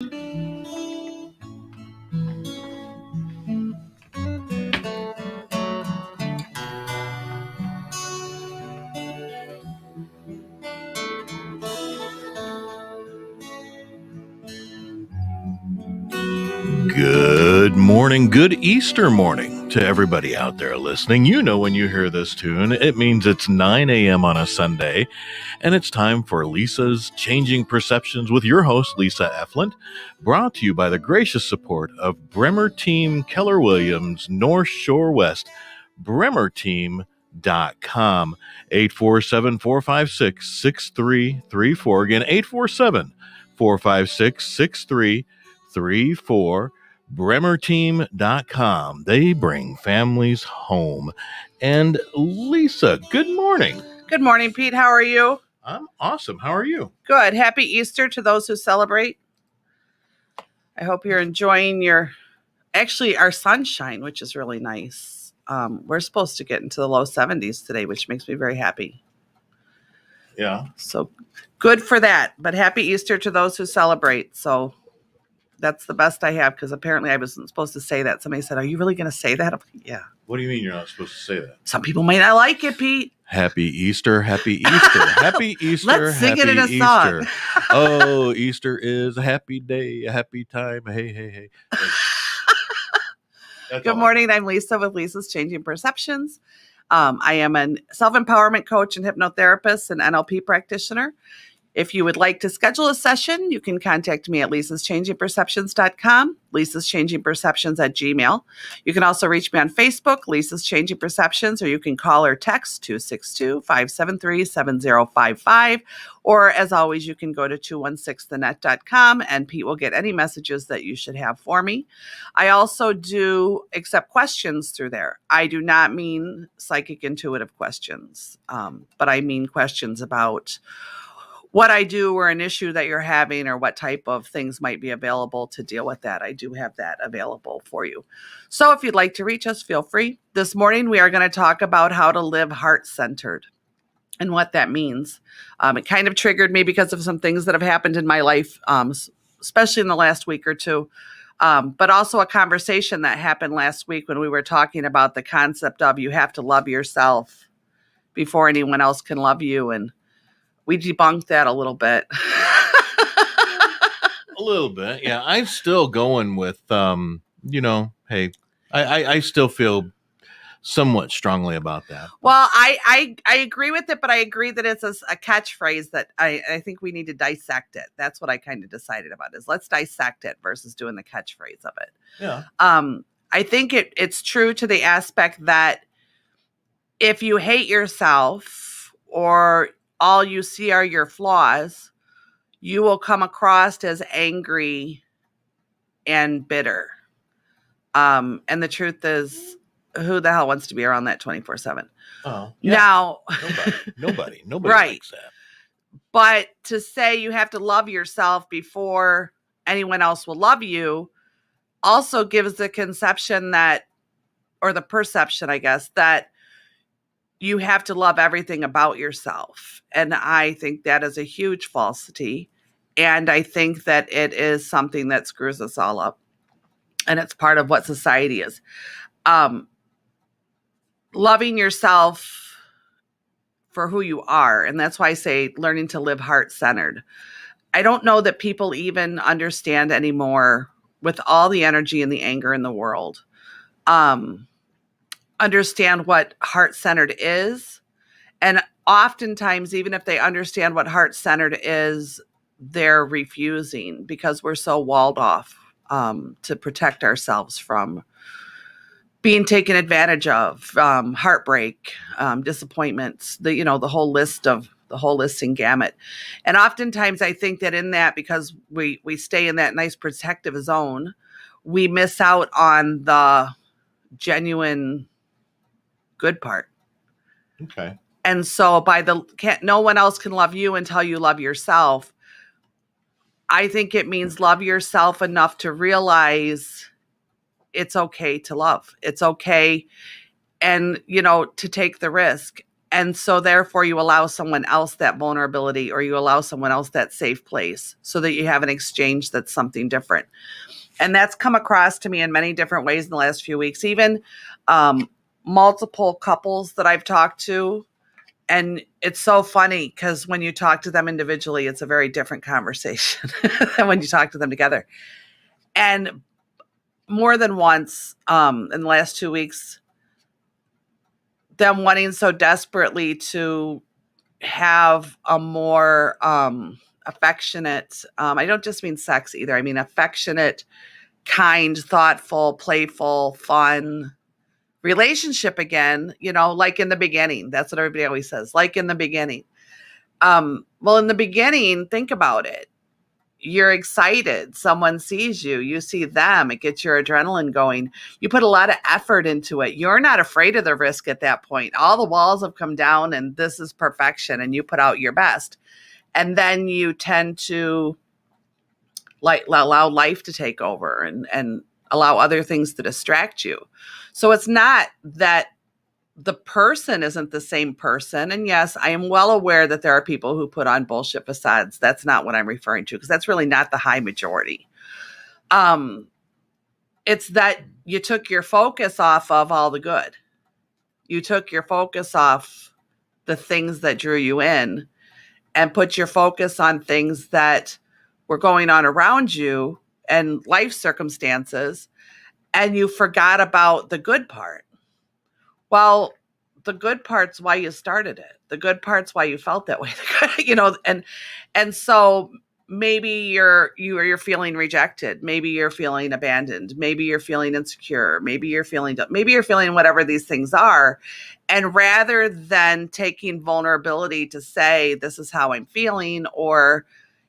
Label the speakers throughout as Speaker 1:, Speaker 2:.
Speaker 1: Good morning, good Easter morning to everybody out there listening. You know, when you hear this tune, it means it's 9 a.m. on a Sunday, and it's time for Lisa's Changing Perceptions with your host, Lisa Eflint, brought to you by the gracious support of Bremer Team Keller Williams, North Shore West, bremerteam.com, 847-456-6334. Again, 847-456-6334. bremerteam.com. They bring families home. And Lisa, good morning.
Speaker 2: Good morning, Pete. How are you?
Speaker 1: I'm awesome. How are you?
Speaker 2: Good. Happy Easter to those who celebrate. I hope you're enjoying our sunshine, which is really nice. We're supposed to get into the low 70s today, which makes me very happy.
Speaker 1: Yeah.
Speaker 2: So good for that. But happy Easter to those who celebrate. So that's the best I have, because apparently I wasn't supposed to say that. Somebody said, "Are you really going to say that?" I'm like, yeah.
Speaker 1: What do you mean you're not supposed to say that?
Speaker 2: Some people might not like it, Pete.
Speaker 1: Happy Easter, happy Easter, happy Easter.
Speaker 2: Let's sing it in a
Speaker 1: Easter.
Speaker 2: song.
Speaker 1: Oh, Easter is a happy day, a happy time. Hey, hey, hey.
Speaker 2: Good morning. I'm Lisa with Lisa's Changing Perceptions. I am a self-empowerment coach and hypnotherapist and NLP practitioner. If you would like to schedule a session, you can contact me at lisaschangingperceptions.com, lisaschangingperceptions@gmail. You can also reach me on Facebook, Lisa's Changing Perceptions, or you can call or text 262-573-7055. Or as always, you can go to 216thenet.com and Pete will get any messages that you should have for me. I also do accept questions through there. I do not mean psychic intuitive questions, but I mean questions about what I do or an issue that you're having or what type of things might be available to deal with that. I do have that available for you. So if you'd like to reach us, feel free. This morning, we are going to talk about how to live heart-centered and what that means. It kind of triggered me because of some things that have happened in my life, especially in the last week or two. But also a conversation that happened last week when we were talking about the concept of you have to love yourself before anyone else can love you. And we debunked that a little bit.
Speaker 1: A little bit, yeah. I'm still going with, hey, I still feel somewhat strongly about that.
Speaker 2: Well, I agree with it, but I agree that it's a catchphrase that I think we need to dissect it. That's what I kind of decided about, is let's dissect it versus doing the catchphrase of it.
Speaker 1: Yeah.
Speaker 2: I think it's true to the aspect that if you hate yourself or all you see are your flaws, you will come across as angry and bitter. And the truth is, who the hell wants to be around that 24/7?
Speaker 1: Oh, yeah.
Speaker 2: Now,
Speaker 1: nobody
Speaker 2: right.
Speaker 1: likes that.
Speaker 2: But to say you have to love yourself before anyone else will love you also gives the conception that, or the perception, I guess, that you have to love everything about yourself. And I think that is a huge falsity. And I think that it is something that screws us all up. And it's part of what society is. Loving yourself for who you are. And that's why I say learning to live heart-centered. I don't know that people even understand anymore, with all the energy and the anger in the world, understand what heart-centered is. And oftentimes, even if they understand what heart-centered is, they're refusing because we're so walled off to protect ourselves from being taken advantage of, heartbreak, disappointments, the whole listing gamut. And oftentimes I think that in that, because we stay in that nice protective zone, we miss out on the genuine good part.
Speaker 1: Okay.
Speaker 2: And so no one else can love you until you love yourself. I think it means love yourself enough to realize it's okay to love. It's okay. And, to take the risk. And so therefore you allow someone else that vulnerability, or you allow someone else that safe place, so that you have an exchange that's something different. And that's come across to me in many different ways in the last few weeks, even multiple couples that I've talked to. And it's so funny because when you talk to them individually, it's a very different conversation than when you talk to them together. And more than once in the last 2 weeks, them wanting so desperately to have a more affectionate, I don't just mean sex either. I mean affectionate, kind, thoughtful, playful, fun relationship again, like in the beginning. That's what everybody always says, like in the beginning. Well, in the beginning, think about it. You're excited. Someone sees you. You see them. It gets your adrenaline going. You put a lot of effort into it. You're not afraid of the risk at that point. All the walls have come down and this is perfection, and you put out your best. And then you tend to allow life to take over and allow other things to distract you. So it's not that the person isn't the same person. And yes, I am well aware that there are people who put on bullshit facades. That's not what I'm referring to, because that's really not the high majority. It's that you took your focus off of all the good. You took your focus off the things that drew you in and put your focus on things that were going on around you and life circumstances, and you forgot about the good part. Well, the good part's why you started it. The good part's why you felt that way. And so maybe you're feeling rejected. Maybe you're feeling abandoned. Maybe you're feeling insecure. Maybe you're feeling whatever these things are. And rather than taking vulnerability to say, this is how I'm feeling, or,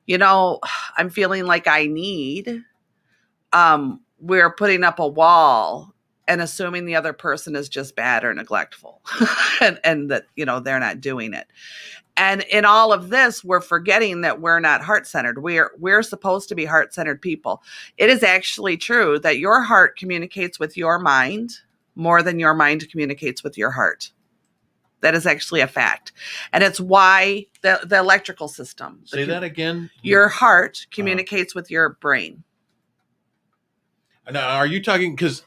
Speaker 2: I'm feeling like I need, we're putting up a wall and assuming the other person is just bad or neglectful and that, they're not doing it. And in all of this, we're forgetting that we're not heart-centered. We're supposed to be heart-centered people. It is actually true that your heart communicates with your mind more than your mind communicates with your heart. That is actually a fact. And it's why the electrical system.
Speaker 1: Say that again.
Speaker 2: Your heart communicates with your brain.
Speaker 1: Now, are you talking, because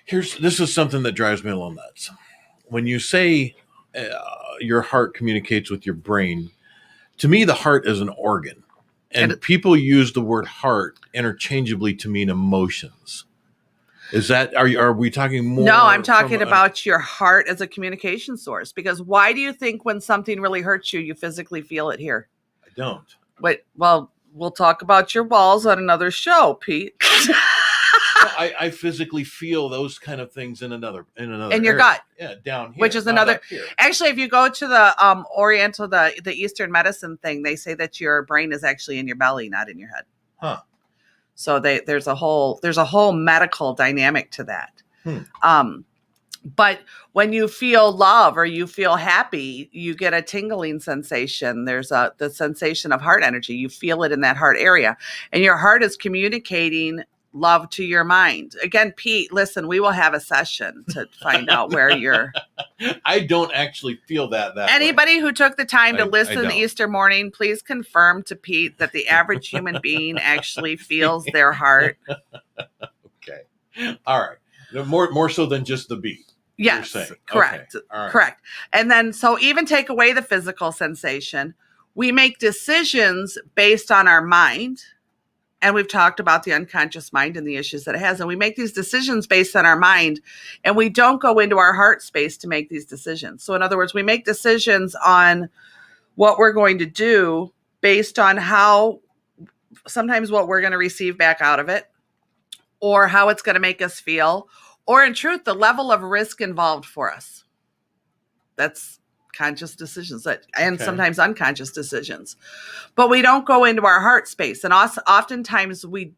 Speaker 1: this is something that drives me a little nuts. When you say your heart communicates with your brain, to me, the heart is an organ. And people use the word heart interchangeably to mean emotions. Is that, are we talking more?
Speaker 2: No, I'm talking about your heart as a communication source. Because why do you think when something really hurts you, you physically feel it here?
Speaker 1: I don't.
Speaker 2: Wait, well, we'll talk about your walls on another show, Pete.
Speaker 1: I physically feel those kind of things in another
Speaker 2: in your
Speaker 1: area.
Speaker 2: gut.
Speaker 1: Yeah, down here.
Speaker 2: Which is another. Actually, if you go to the Oriental, the Eastern medicine thing, they say that your brain is actually in your belly, not in your head.
Speaker 1: Huh.
Speaker 2: So there's a whole medical dynamic to that. But when you feel love or you feel happy, you get a tingling sensation. There's the sensation of heart energy. You feel it in that heart area, and your heart is communicating love to your mind. Again, Pete, listen, we will have a session to find out where you're.
Speaker 1: I don't actually feel that
Speaker 2: Anybody
Speaker 1: way.
Speaker 2: Who took the time to listen Easter morning, please confirm to Pete that the average human being actually feels their heart.
Speaker 1: Okay. All right. More so than just the beat.
Speaker 2: Yes, correct. Okay. All right. Correct. And then, so even take away the physical sensation, we make decisions based on our mind. And we've talked about the unconscious mind and the issues that it has. And we make these decisions based on our mind, and we don't go into our heart space to make these decisions. So in other words, we make decisions on what we're going to do based on sometimes what we're going to receive back out of it, or how it's going to make us feel, or in truth, the level of risk involved for us. That's conscious decisions sometimes unconscious decisions. But we don't go into our heart space. And oftentimes we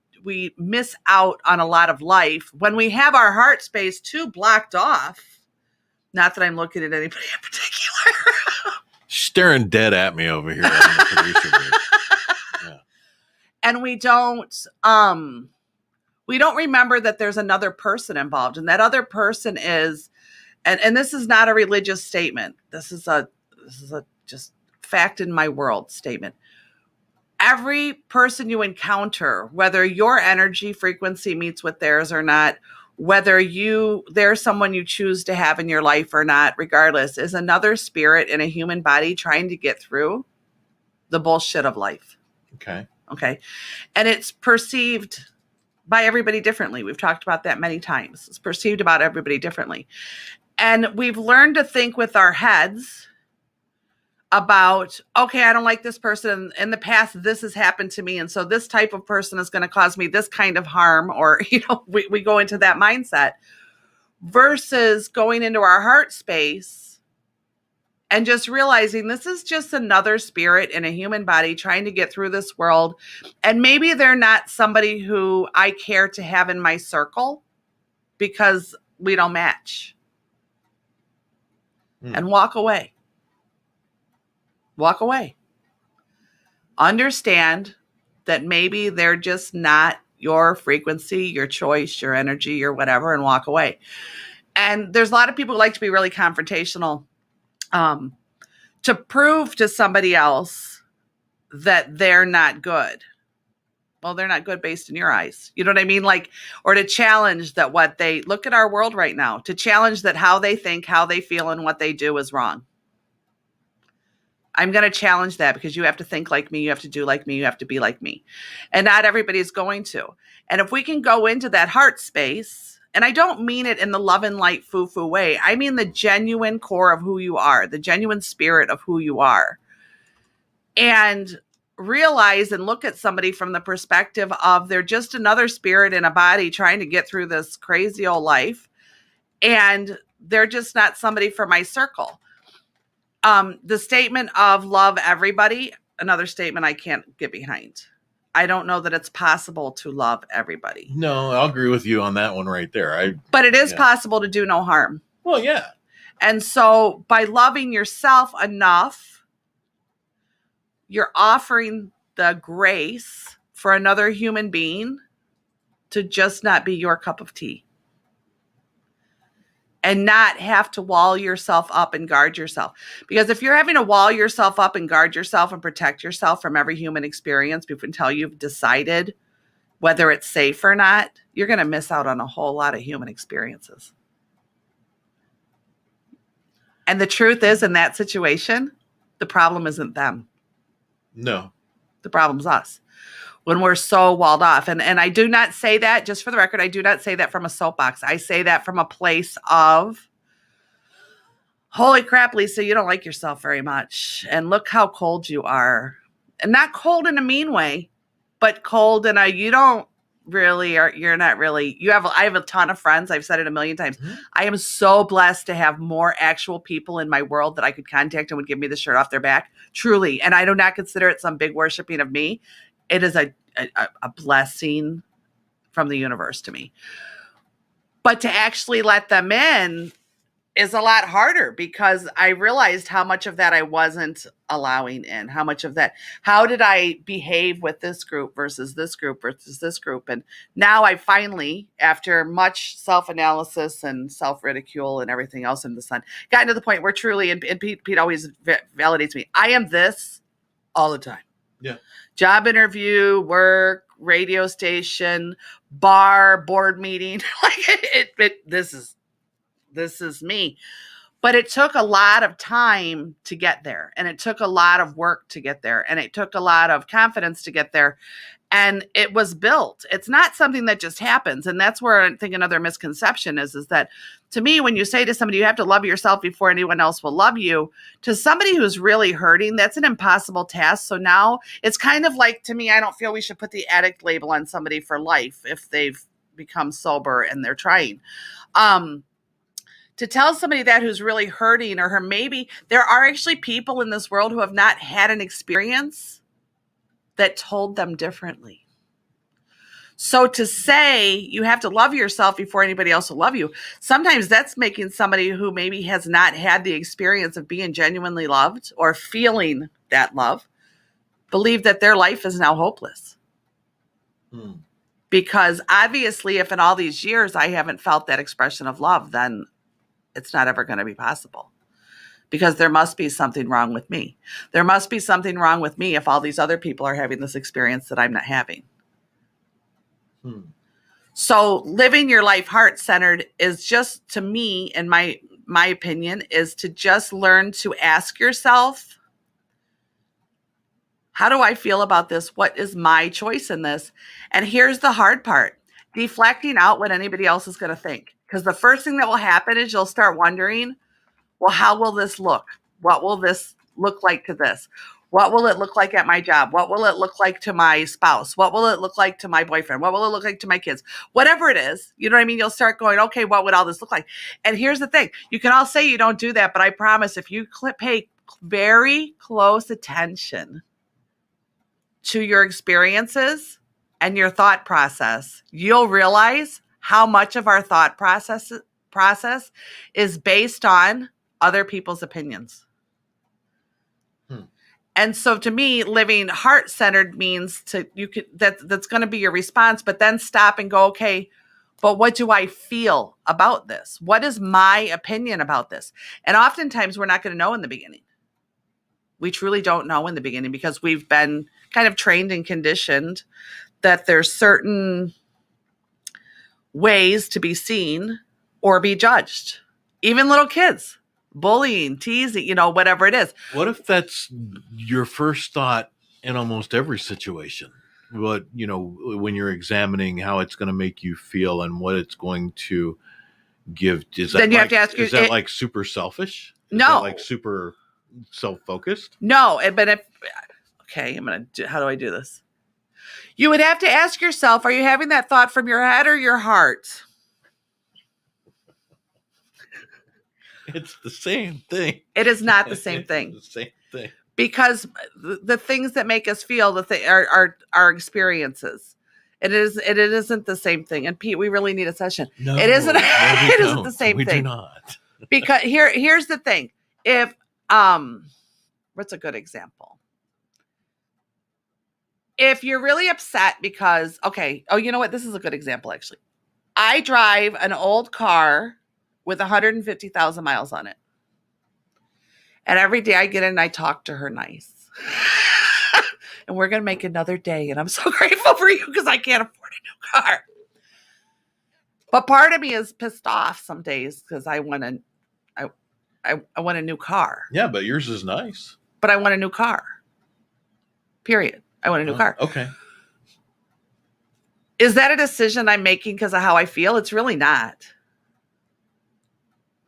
Speaker 2: miss out on a lot of life when we have our heart space too blocked off. Not that I'm looking at anybody in particular.
Speaker 1: Staring dead at me over here on the producer booth. Yeah.
Speaker 2: And we don't remember that there's another person involved. And that other person is and this is not a religious statement. This is a just fact in my world statement. Every person you encounter, whether your energy frequency meets with theirs or not, whether there's someone you choose to have in your life or not, regardless, is another spirit in a human body trying to get through the bullshit of life.
Speaker 1: Okay.
Speaker 2: Okay. And it's perceived by everybody differently. We've talked about that many times. It's perceived about everybody differently. And we've learned to think with our heads about, okay, I don't like this person. In the past, this has happened to me. And so this type of person is going to cause me this kind of harm. Or, we go into that mindset versus going into our heart space and just realizing this is just another spirit in a human body trying to get through this world. And maybe they're not somebody who I care to have in my circle because we don't match. And walk away. Walk away. Understand that maybe they're just not your frequency, your choice, your energy, your whatever, and walk away. And there's a lot of people who like to be really confrontational to prove to somebody else that they're not good. Well, they're not good based in your eyes. You know what I mean? Like, or to challenge that look at our world right now, to challenge that how they think, how they feel, and what they do is wrong. I'm going to challenge that because you have to think like me. You have to do like me. You have to be like me. And not everybody's going to. And if we can go into that heart space, and I don't mean it in the love and light foo-foo way. I mean the genuine core of who you are, the genuine spirit of who you are. And realize and look at somebody from the perspective of they're just another spirit in a body trying to get through this crazy old life. And they're just not somebody for my circle. The statement of love everybody, another statement I can't get behind. I don't know that it's possible to love everybody.
Speaker 1: No, I'll agree with you on that one right there.
Speaker 2: But it is possible to do no harm.
Speaker 1: Well, yeah.
Speaker 2: And so by loving yourself enough, you're offering the grace for another human being to just not be your cup of tea. And not have to wall yourself up and guard yourself. Because if you're having to wall yourself up and guard yourself and protect yourself from every human experience until you've decided whether it's safe or not, you're going to miss out on a whole lot of human experiences. And the truth is, in that situation, the problem isn't them.
Speaker 1: No.
Speaker 2: The problem's us. When we're so walled off. And I do not say that, just for the record, I do not say that from a soapbox. I say that from a place of, holy crap, Lisa, you don't like yourself very much. And look how cold you are. And not cold in a mean way, but cold in a, you don't really, or you're not really, I have a ton of friends. I've said it a million times. Mm-hmm. I am so blessed to have more actual people in my world that I could contact and would give me the shirt off their back. Truly. And I do not consider it some big worshiping of me. It is a blessing from the universe to me. But to actually let them in is a lot harder because I realized how much of that I wasn't allowing in, how much of that, how did I behave with this group versus this group versus this group? And now I finally, after much self-analysis and self-ridicule and everything else in the sun, gotten to the point where truly, and Pete always validates me, I am this all the time.
Speaker 1: Yeah.
Speaker 2: Job interview, work, radio station, bar, board meeting. Like this is me. But it took a lot of time to get there. And it took a lot of work to get there. And it took a lot of confidence to get there. And it was built. It's not something that just happens. And that's where I think another misconception is that to me, when you say to somebody, you have to love yourself before anyone else will love you, to somebody who's really hurting, that's an impossible task. So now it's kind of like, to me, I don't feel we should put the addict label on somebody for life if they've become sober and they're trying. To tell somebody that who's really hurting or maybe there are actually people in this world who have not had an experience that told them differently. So to say you have to love yourself before anybody else will love you, sometimes that's making somebody who maybe has not had the experience of being genuinely loved or feeling that love believe that their life is now hopeless. Because obviously if in all these years I haven't felt that expression of love, then it's not ever going to be possible. Because there must be something wrong with me. There must be something wrong with me if all these other people are having this experience that I'm not having. So living your life heart-centered is just, to me, in my opinion, is to just learn to ask yourself, how do I feel about this? What is my choice in this? And here's the hard part, deflecting out what anybody else is going to think. Because the first thing that will happen is you'll start wondering, well, how will this look? What will this look like to this? What will it look like at my job? What will it look like to my spouse? What will it look like to my boyfriend? What will it look like to my kids? Whatever it is, you know what I mean? You'll start going, okay, what would all this look like? And here's the thing. You can all say you don't do that, but I promise if you pay very close attention to your experiences and your thought process, you'll realize how much of our thought process is based on other people's opinions. And so to me, living heart-centered means that's going to be your response, but then stop and go, okay, but what do I feel about this? What is my opinion about this? And oftentimes we're not going to know in the beginning. We truly don't know in the beginning because we've been kind of trained and conditioned that there's certain ways to be seen or be judged. Even little kids. Bullying, teasing, whatever it is.
Speaker 1: What if that's your first thought in almost every situation? What, when you're examining how it's going to make you feel and what it's going to give,
Speaker 2: then you have to ask
Speaker 1: is that like super selfish? Is
Speaker 2: no.
Speaker 1: that like super self-focused?
Speaker 2: No, but how do I do this? You would have to ask yourself, are you having that thought from your head or your heart?
Speaker 1: It's the same thing.
Speaker 2: It is not the same thing.
Speaker 1: It's the same thing.
Speaker 2: Because the things that make us feel are our experiences. It isn't the same thing. And Pete, we really need a session.
Speaker 1: No,
Speaker 2: it isn't. It
Speaker 1: don't.
Speaker 2: Isn't the same
Speaker 1: we
Speaker 2: thing.
Speaker 1: We do not.
Speaker 2: Because here's the thing. If what's a good example? If you're really upset because you know what? This is a good example actually. I drive an old car with 150,000 miles on it. And every day I get in and I talk to her nice. And we're going to make another day. And I'm so grateful for you because I can't afford a new car. But part of me is pissed off some days because I want a new car.
Speaker 1: Yeah, but yours is nice.
Speaker 2: But I want a new car. Period. I want a new car.
Speaker 1: Okay.
Speaker 2: Is that a decision I'm making because of how I feel? It's really not.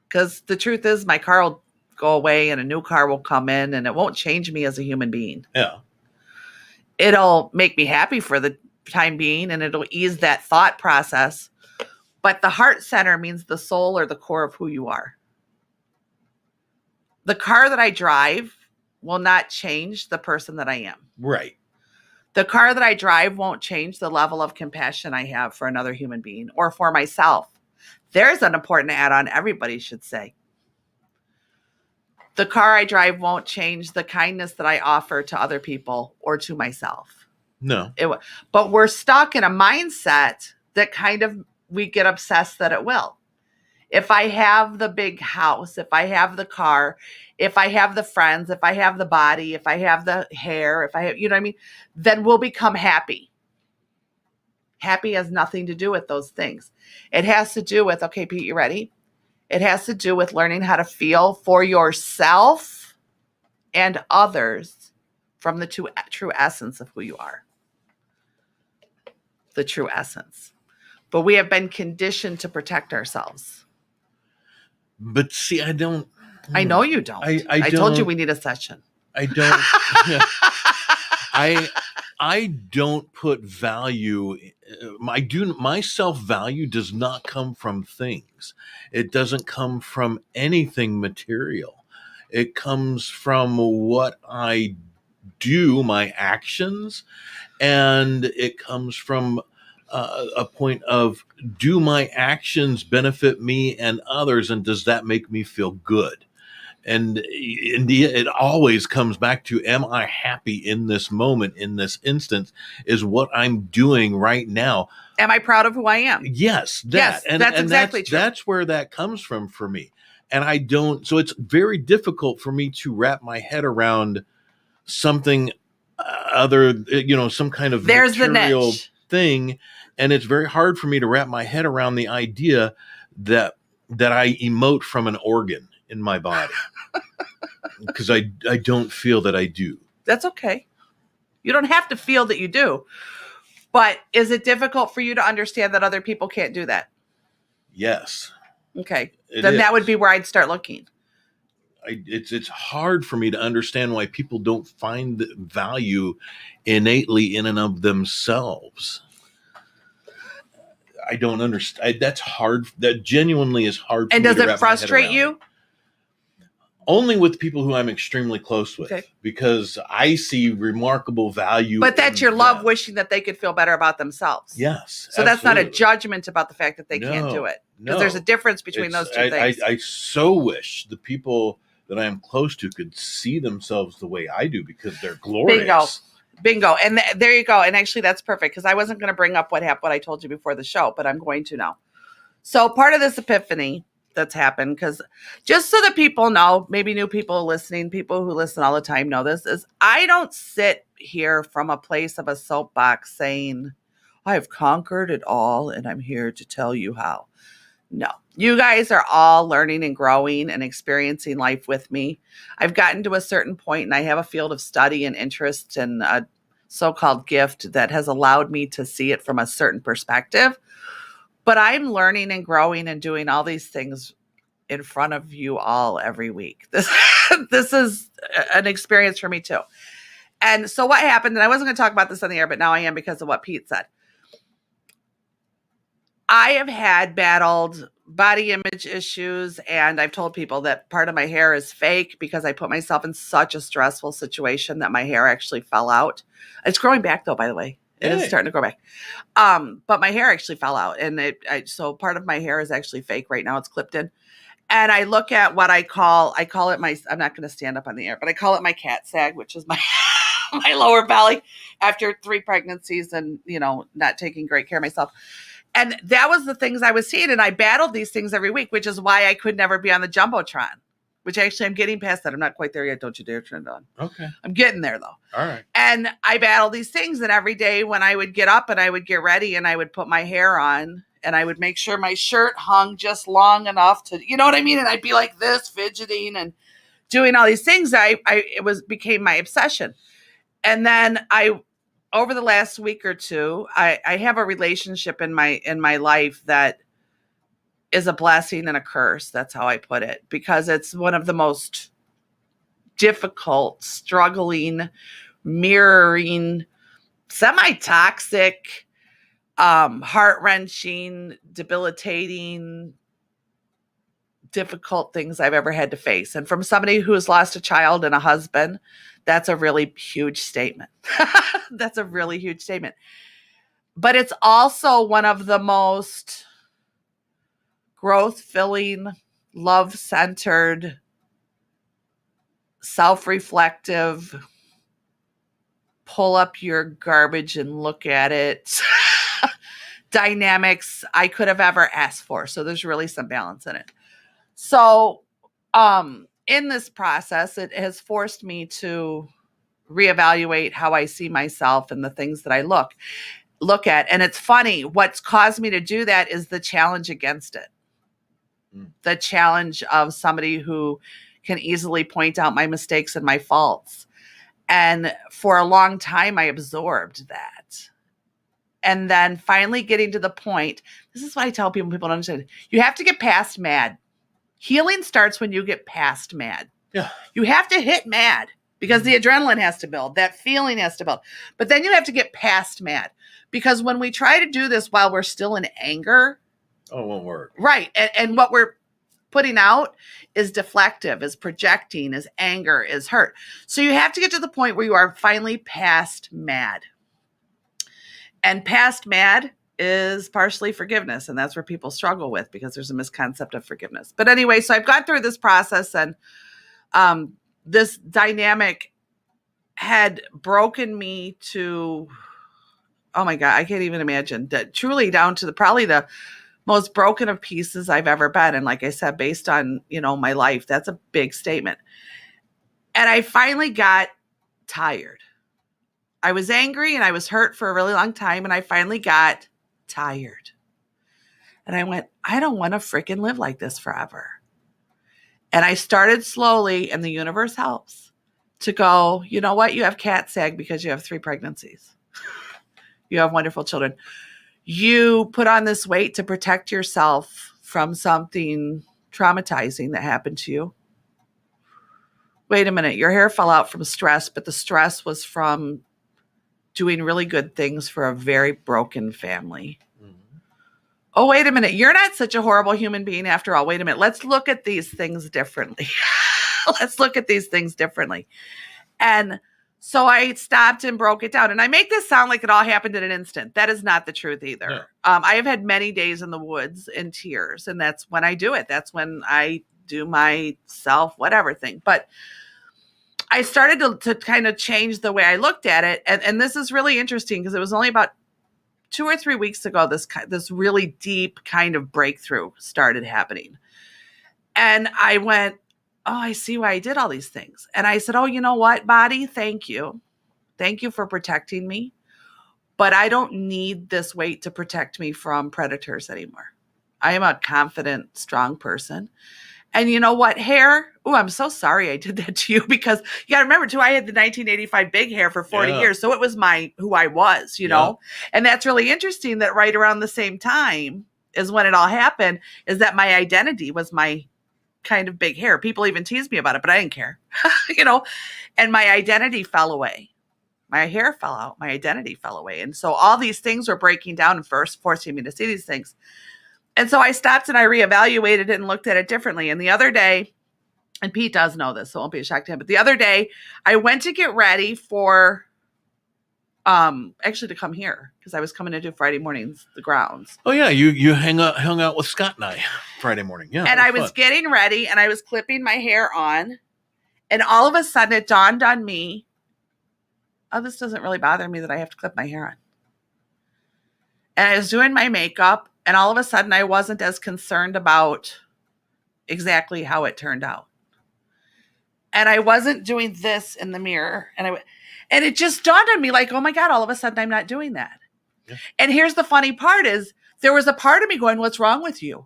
Speaker 2: Because the truth is my car will go away and a new car will come in and it won't change me as a human being.
Speaker 1: Yeah.
Speaker 2: It'll make me happy for the time being and it'll ease that thought process. But the heart center means the soul or the core of who you are. The car that I drive will not change the person that I am.
Speaker 1: Right.
Speaker 2: The car that I drive won't change the level of compassion I have for another human being or for myself. There's an important add-on everybody should say. The car I drive won't change the kindness that I offer to other people or to myself.
Speaker 1: No.
Speaker 2: But we're stuck in a mindset that kind of we get obsessed that it will. If I have the big house, if I have the car, if I have the friends, if I have the body, if I have the hair, if I have, you know what I mean, then we'll become happy. Happy has nothing to do with those things. It has to do with, okay, Pete, you ready? It has to do with learning how to feel for yourself and others from the true essence of who you are. The true essence. But we have been conditioned to protect ourselves.
Speaker 1: But see, I don't.
Speaker 2: I know you don't. I told you we need a session.
Speaker 1: I don't. I don't put value. My self-value does not come from things. It doesn't come from anything material. It comes from what I do, my actions, and it comes from a point of, do my actions benefit me and others, and does that make me feel good? And it always comes back to, am I happy in this moment, in this instance? Is what I'm doing right now.
Speaker 2: Am I proud of who I am?
Speaker 1: Yes, that.
Speaker 2: Yes,
Speaker 1: and
Speaker 2: that's
Speaker 1: and
Speaker 2: exactly true.
Speaker 1: That's where that comes from for me. And I don't, so it's very difficult for me to wrap my head around something other, some kind of
Speaker 2: There's the
Speaker 1: material
Speaker 2: niche.
Speaker 1: thing. And it's very hard for me to wrap my head around the idea that I emote from an organ in my body, because I don't feel that I do.
Speaker 2: That's okay. You don't have to feel that you do. But is it difficult for you to understand that other people can't do that?
Speaker 1: Yes.
Speaker 2: Okay.
Speaker 1: It
Speaker 2: Then
Speaker 1: is.
Speaker 2: that would be where I'd start looking.
Speaker 1: It's hard for me to understand why people don't find the value innately in and of themselves. I don't understand. That's hard. That genuinely is hard for
Speaker 2: And
Speaker 1: me
Speaker 2: does
Speaker 1: to
Speaker 2: it
Speaker 1: wrap my head
Speaker 2: frustrate
Speaker 1: around.
Speaker 2: you?
Speaker 1: Only with people who I'm extremely close with,
Speaker 2: Okay.
Speaker 1: because I see remarkable value.
Speaker 2: But that's
Speaker 1: in
Speaker 2: your love
Speaker 1: them.
Speaker 2: wishing that they could feel better about themselves.
Speaker 1: Yes.
Speaker 2: So that's not a judgment about the fact that they can't do it. Because there's a difference between those two things.
Speaker 1: I so wish the people that I am close to could see themselves the way I do, because they're glorious.
Speaker 2: Bingo. And there you go. And actually, that's perfect, because I wasn't going to bring up what I told you before the show, but I'm going to now. So part of this epiphany that's happened, because just so that people know, maybe new people listening, people who listen all the time know this, is I don't sit here from a place of a soapbox saying, I have conquered it all and I'm here to tell you how. No, you guys are all learning and growing and experiencing life with me. I've gotten to a certain point and I have a field of study and interest and a so-called gift that has allowed me to see it from a certain perspective. But I'm learning and growing and doing all these things in front of you all every week. This is an experience for me too. And so what happened, and I wasn't going to talk about this on the air, but now I am because of what Pete said. I have had battled body image issues, and I've told people that part of my hair is fake because I put myself in such a stressful situation that my hair actually fell out. It's growing back though, by the way. It is starting to grow back. But my hair actually fell out, and so part of my hair is actually fake right now. It's clipped in. And I look at what I call it I'm not going to stand up on the air, but I call it my cat sag, which is my my lower belly after 3 pregnancies and, not taking great care of myself. And that was the things I was seeing. And I battled these things every week, which is why I could never be on the Jumbotron, which actually I'm getting past that. I'm not quite there yet. Don't you dare turn it on.
Speaker 1: Okay.
Speaker 2: I'm getting there though.
Speaker 1: All right.
Speaker 2: And I battled these things. And every day when I would get up and I would get ready and I would put my hair on and I would make sure my shirt hung just long enough to, you know what I mean? And I'd be like this, fidgeting and doing all these things. It became my obsession. And then over the last week or two, I have a relationship in my life that is a blessing and a curse. That's how I put it, because it's one of the most difficult, struggling, mirroring, semi-toxic, heart-wrenching, debilitating, difficult things I've ever had to face. And from somebody who has lost a child and a husband, that's a really huge statement. That's a really huge statement. But it's also one of the most growth-filling, love-centered, self-reflective, pull up your garbage and look at it dynamics I could have ever asked for. So there's really some balance in it. So in this process, it has forced me to reevaluate how I see myself and the things that I look at. And it's funny, what's caused me to do that is the challenge against it. The challenge of somebody who can easily point out my mistakes and my faults. And for a long time, I absorbed that. And then finally getting to the point, this is what I tell people don't understand. You have to get past mad. Healing starts when you get past mad.
Speaker 1: Yeah.
Speaker 2: You have to hit mad because the adrenaline has to build. That feeling has to build. But then you have to get past mad, because when we try to do this while we're still in anger,
Speaker 1: it won't work.
Speaker 2: Right. And what we're putting out is deflective, is projecting, is anger, is hurt. So you have to get to the point where you are finally past mad. And past mad is partially forgiveness. And that's where people struggle with, because there's a misconcept of forgiveness. But anyway, so I've gone through this process, and this dynamic had broken me to, oh my God, I can't even imagine, that truly down to probably the most broken of pieces I've ever been. And like I said, based on, my life, that's a big statement. And I finally got tired. I was angry and I was hurt for a really long time. And I finally got tired. And I went, I don't want to freaking live like this forever. And I started slowly, and the universe helps, to go, you know what? You have cat sag because you have 3 pregnancies. You have wonderful children. You put on this weight to protect yourself from something traumatizing that happened to you. Wait a minute. Your hair fell out from stress, but the stress was from doing really good things for a very broken family. Mm-hmm. Oh, wait a minute. You're not such a horrible human being after all. Wait a minute. Let's look at these things differently. Let's look at these things differently. And so I stopped and broke it down. And I make this sound like it all happened in an instant. That is not the truth either. No. I have had many days in the woods in tears, and that's when I do it. That's when I do my self-whatever thing. But I started to kind of change the way I looked at it. And this is really interesting because it was only about 2 or 3 weeks ago, this really deep kind of breakthrough started happening. And I went, oh, I see why I did all these things. And I said, oh, you know what, body? Thank you. Thank you for protecting me. But I don't need this weight to protect me from predators anymore. I am a confident, strong person. And you know what, hair? Oh, I'm so sorry I did that to you, because you got to remember too, I had the 1985 big hair for 40 years. So it was who I was, you know? And that's really interesting that right around the same time is when it all happened, is that my identity was my kind of big hair. People even teased me about it, but I didn't care, and my identity fell away. My hair fell out. My identity fell away. And so all these things were breaking down and first forcing me to see these things. And so I stopped and I reevaluated it and looked at it differently. And the other day, and Pete does know this, so it won't be a shock to him, but the other day I went to get ready for, actually to come here because I was coming to do Friday mornings, the grounds.
Speaker 1: Oh yeah. You hung out with Scott and I Friday morning. Yeah.
Speaker 2: And I was getting ready and I was clipping my hair on, and all of a sudden it dawned on me, oh, this doesn't really bother me that I have to clip my hair on. And I was doing my makeup, and all of a sudden I wasn't as concerned about exactly how it turned out. And I wasn't doing this in the mirror. And it just dawned on me like, oh my God, all of a sudden I'm not doing that. Yeah. And here's the funny part is there was a part of me going, what's wrong with you?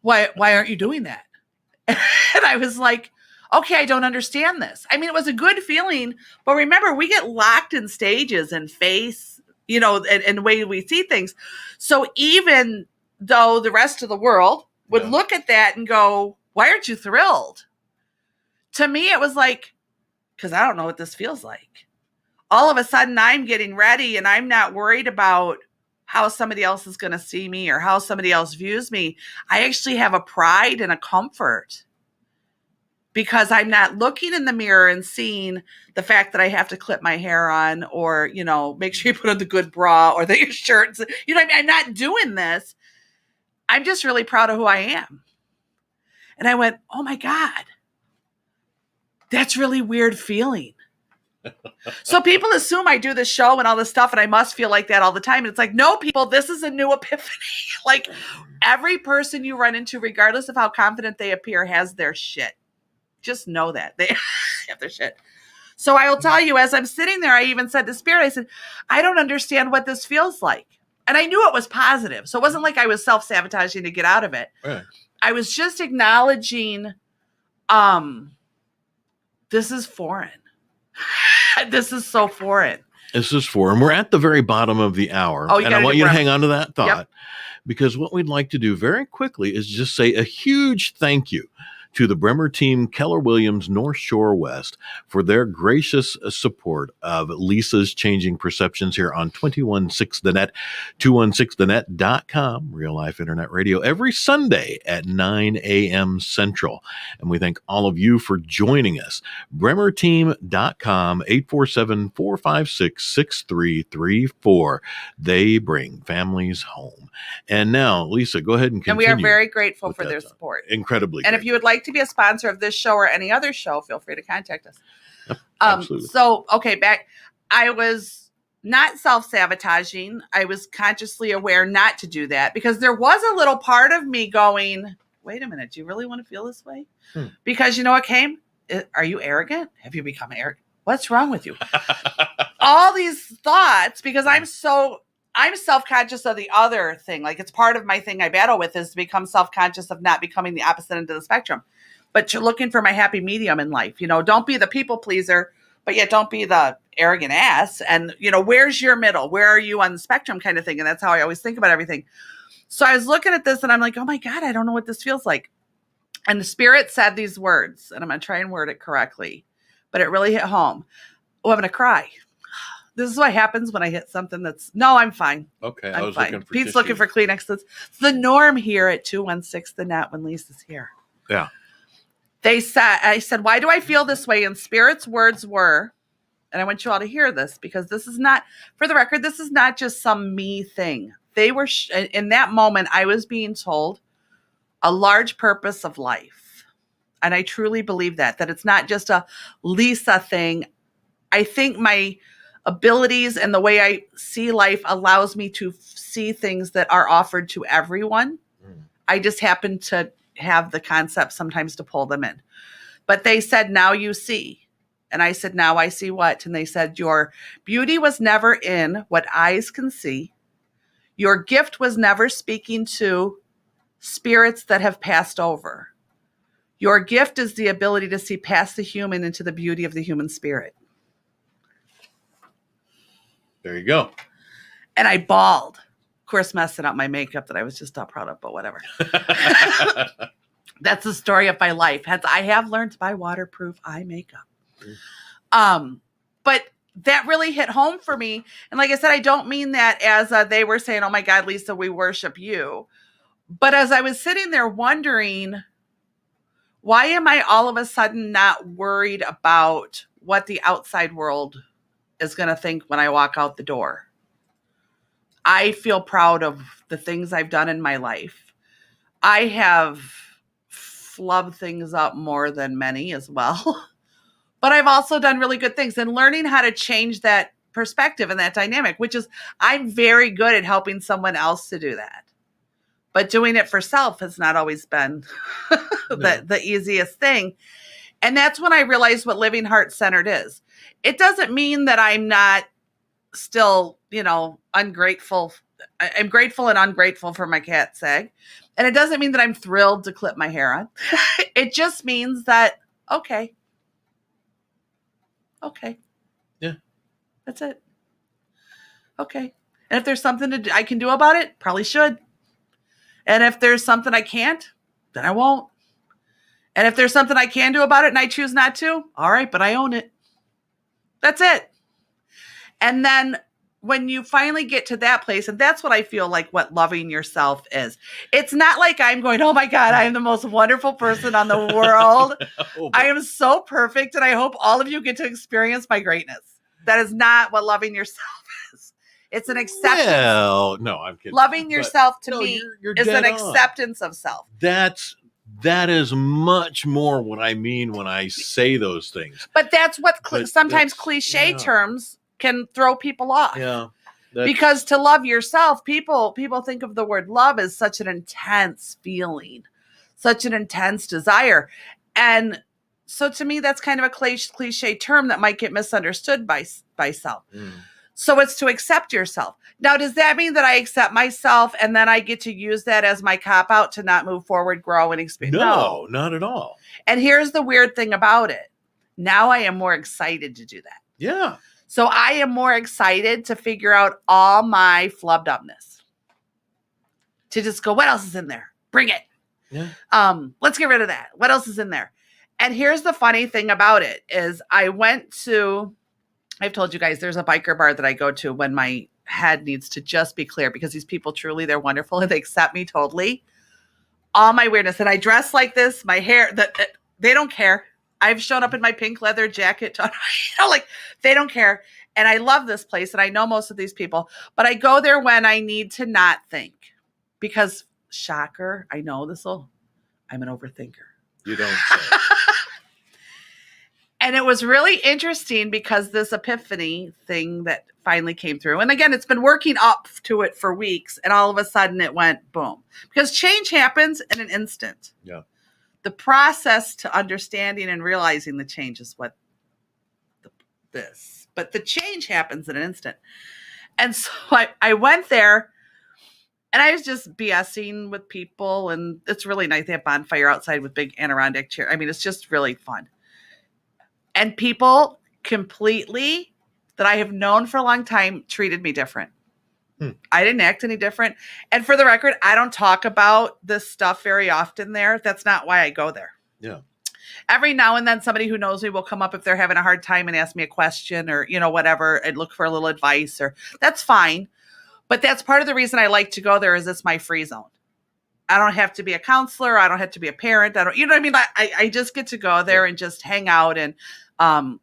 Speaker 2: Why aren't you doing that? And I was like, okay, I don't understand this. I mean, it was a good feeling, but remember, we get locked in stages and face, and the way we see things. So even though the rest of the world would look at that and go, why aren't you thrilled? To me, it was like, because I don't know what this feels like. All of a sudden, I'm getting ready and I'm not worried about how somebody else is going to see me or how somebody else views me. I actually have a pride and a comfort because I'm not looking in the mirror and seeing the fact that I have to clip my hair on or, make sure you put on the good bra or that your shirt's, I'm not doing this. I'm just really proud of who I am. And I went, oh my God, that's really weird feeling. So people assume I do this show and all this stuff and I must feel like that all the time. And it's like, no, people, this is a new epiphany. Like every person you run into, regardless of how confident they appear, has their shit. Just know that they have their shit. So I will tell you, as I'm sitting there, I even said to Spirit, I said, I don't understand what this feels like. And I knew it was positive. So it wasn't like I was self-sabotaging to get out of it. Right. I was just acknowledging, this is foreign. This is so foreign.
Speaker 1: This is foreign. We're at the very bottom of the hour. Oh, and I want you to hang on to that thought because what we'd like to do very quickly is just say a huge thank you to the Bremer team, Keller Williams, North Shore West, for their gracious support of Lisa's Changing Perceptions here on 216 The Net, 216thenet.com, real life internet radio, every Sunday at 9 a.m. Central. And we thank all of you for joining us. BremerTeam.com, 847-456-6334. They bring families home. And now, Lisa, go ahead and continue.
Speaker 2: And we are very grateful for their support.
Speaker 1: Incredibly.
Speaker 2: And if you would like to be a sponsor of this show or any other show, feel free to contact us.
Speaker 1: Yep, absolutely.
Speaker 2: So, okay, back. I was not self-sabotaging. I was consciously aware not to do that because there was a little part of me going, wait a minute, do you really want to feel this way? Because you know what came? Are you arrogant? Have you become arrogant? What's wrong with you? All these thoughts, because I'm self-conscious of the other thing. Like, it's part of my thing I battle with is to become self-conscious of not becoming the opposite end of the spectrum. But you're looking for my happy medium in life. Don't be the people pleaser, but yet don't be the arrogant ass. And, where's your middle? Where are you on the spectrum kind of thing? And that's how I always think about everything. So I was looking at this and I'm like, oh my God, I don't know what this feels like. And the spirit said these words, and I'm going to try and word it correctly, but it really hit home. Oh, I'm going to cry. This is what happens when I hit something no, I'm fine.
Speaker 1: Okay.
Speaker 2: I'm fine. Pete's looking for Kleenex. It's the norm here at 216 The Net when Lisa's here.
Speaker 1: Yeah.
Speaker 2: I said, why do I feel this way? And Spirit's words were, and I want you all to hear this because this is not, for the record, this is not just some me thing. They were, in that moment, I was being told a large purpose of life. And I truly believe that it's not just a Lisa thing. I think my abilities and the way I see life allows me to see things that are offered to everyone. I just happen to have the concept sometimes to pull them in. But they said, now you see. And I said, now I see what? And they said, your beauty was never in what eyes can see. Your gift was never speaking to spirits that have passed over. Your gift is the ability to see past the human into the beauty of the human spirit.
Speaker 1: There you go.
Speaker 2: And I bawled. Of course, messing up my makeup that I was just not proud of, but whatever. That's the story of my life. Hence, I have learned to buy waterproof eye makeup. But that really hit home for me. And like I said, I don't mean that as they were saying, oh my God, Lisa, we worship you. But as I was sitting there wondering, why am I all of a sudden not worried about what the outside world is going to think when I walk out the door? I feel proud of the things I've done in my life. I have flubbed things up more than many as well. But I've also done really good things and learning how to change that perspective and that dynamic, which is I'm very good at helping someone else to do that. But doing it for self has not always been the easiest thing. And that's when I realized what living heart-centered is. It doesn't mean that I'm not still, ungrateful. I'm grateful and ungrateful for my cat's egg. And it doesn't mean that I'm thrilled to clip my hair on. It just means that, okay.
Speaker 1: Yeah.
Speaker 2: That's it. Okay. And if there's something I can do about it, probably should. And if there's something I can't, then I won't. And if there's something I can do about it and I choose not to, all right, but I own it. That's it. And then when you finally get to that place, and that's what I feel like what loving yourself is. It's not like I'm going, oh my God, I am the most wonderful person on the world. I am so perfect. And I hope all of you get to experience my greatness. That is not what loving yourself is. It's an acceptance.
Speaker 1: Well, no, I'm kidding.
Speaker 2: Loving yourself to me is an acceptance of self.
Speaker 1: That is much more what I mean when I say those things.
Speaker 2: But that's what sometimes cliche terms can throw people off.
Speaker 1: Yeah.
Speaker 2: Because to love yourself, people think of the word love as such an intense feeling, such an intense desire. And so to me, that's kind of a cliche term that might get misunderstood by self. So it's to accept yourself. Now, does that mean that I accept myself and then I get to use that as my cop-out to not move forward, grow, and expand?
Speaker 1: No, not at all.
Speaker 2: And here's the weird thing about it. Now I am more excited to do that.
Speaker 1: Yeah.
Speaker 2: So I am more excited to figure out all my flubbed upness. To just go, what else is in there? Bring it.
Speaker 1: Yeah.
Speaker 2: Let's get rid of that. What else is in there? And here's the funny thing about it is I've told you guys there's a biker bar that I go to when my head needs to just be clear because these people truly, they're wonderful and they accept me totally. All my weirdness. And I dress like this, my hair, they don't care. I've shown up in my pink leather jacket. They don't care. And I love this place and I know most of these people, but I go there when I need to not think because shocker, I know I'm an overthinker.
Speaker 1: You don't say.
Speaker 2: And it was really interesting because this epiphany thing that finally came through. And again, it's been working up to it for weeks. And all of a sudden it went boom. Because change happens in an instant.
Speaker 1: Yeah.
Speaker 2: The process to understanding and realizing the change is what this. But the change happens in an instant. And so I went there and I was just BSing with people. And it's really nice. They have bonfire outside with big Adirondack chair. I mean, it's just really fun. And people completely that I have known for a long time treated me different. I didn't act any different. And for the record, I don't talk about this stuff very often there. That's not why I go there.
Speaker 1: Yeah.
Speaker 2: Every now and then somebody who knows me will come up if they're having a hard time and ask me a question or, whatever, and look for a little advice, or that's fine. But that's part of the reason I like to go there is it's my free zone. I don't have to be a counselor. I don't have to be a parent. I don't, you know what I mean? I just get to go there and just hang out and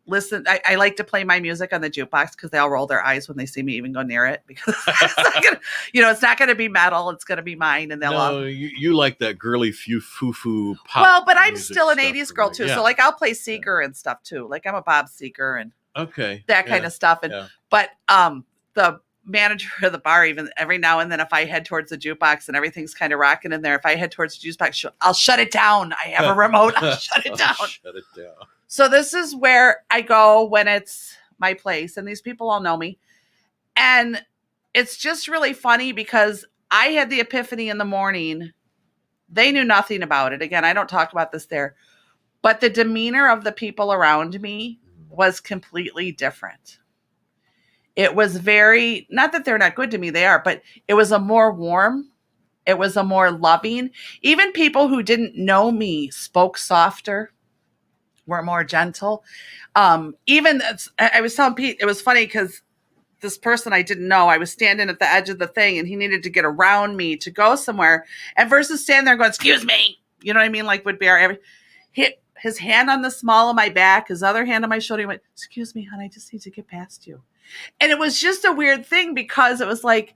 Speaker 2: listen. I like to play my music on the jukebox because they all roll their eyes when they see me even go near it, because it's not going to be metal. It's going to be mine. And they'll love.
Speaker 1: You like that girly foo-foo pop.
Speaker 2: Well, but I'm still an 80s girl too.
Speaker 1: Yeah.
Speaker 2: So like I'll play Seeger and stuff too. Like I'm a Bob Seeger and that kind of stuff. And but the manager of the bar, even every now and then, if I head towards the jukebox and everything's kind of rocking in there, if I head towards the jukebox, I'll shut it down. I have a remote. I'll shut it down.
Speaker 1: Shut it down.
Speaker 2: So this is where I go when it's my place, and these people all know me. And it's just really funny because I had the epiphany in the morning. They knew nothing about it. Again, I don't talk about this there, but the demeanor of the people around me was completely different. It was very, not that they're not good to me, they are, but it was a more warm, it was a more loving. Even people who didn't know me spoke softer, were more gentle. Even, I was telling Pete, it was funny because this person I didn't know, I was standing at the edge of the thing and he needed to get around me to go somewhere. And versus standing there going, excuse me, you know what I mean? Like would be his hand on the small of my back, his other hand on my shoulder, he went, excuse me, hon, I just need to get past you. And it was just a weird thing because it was like,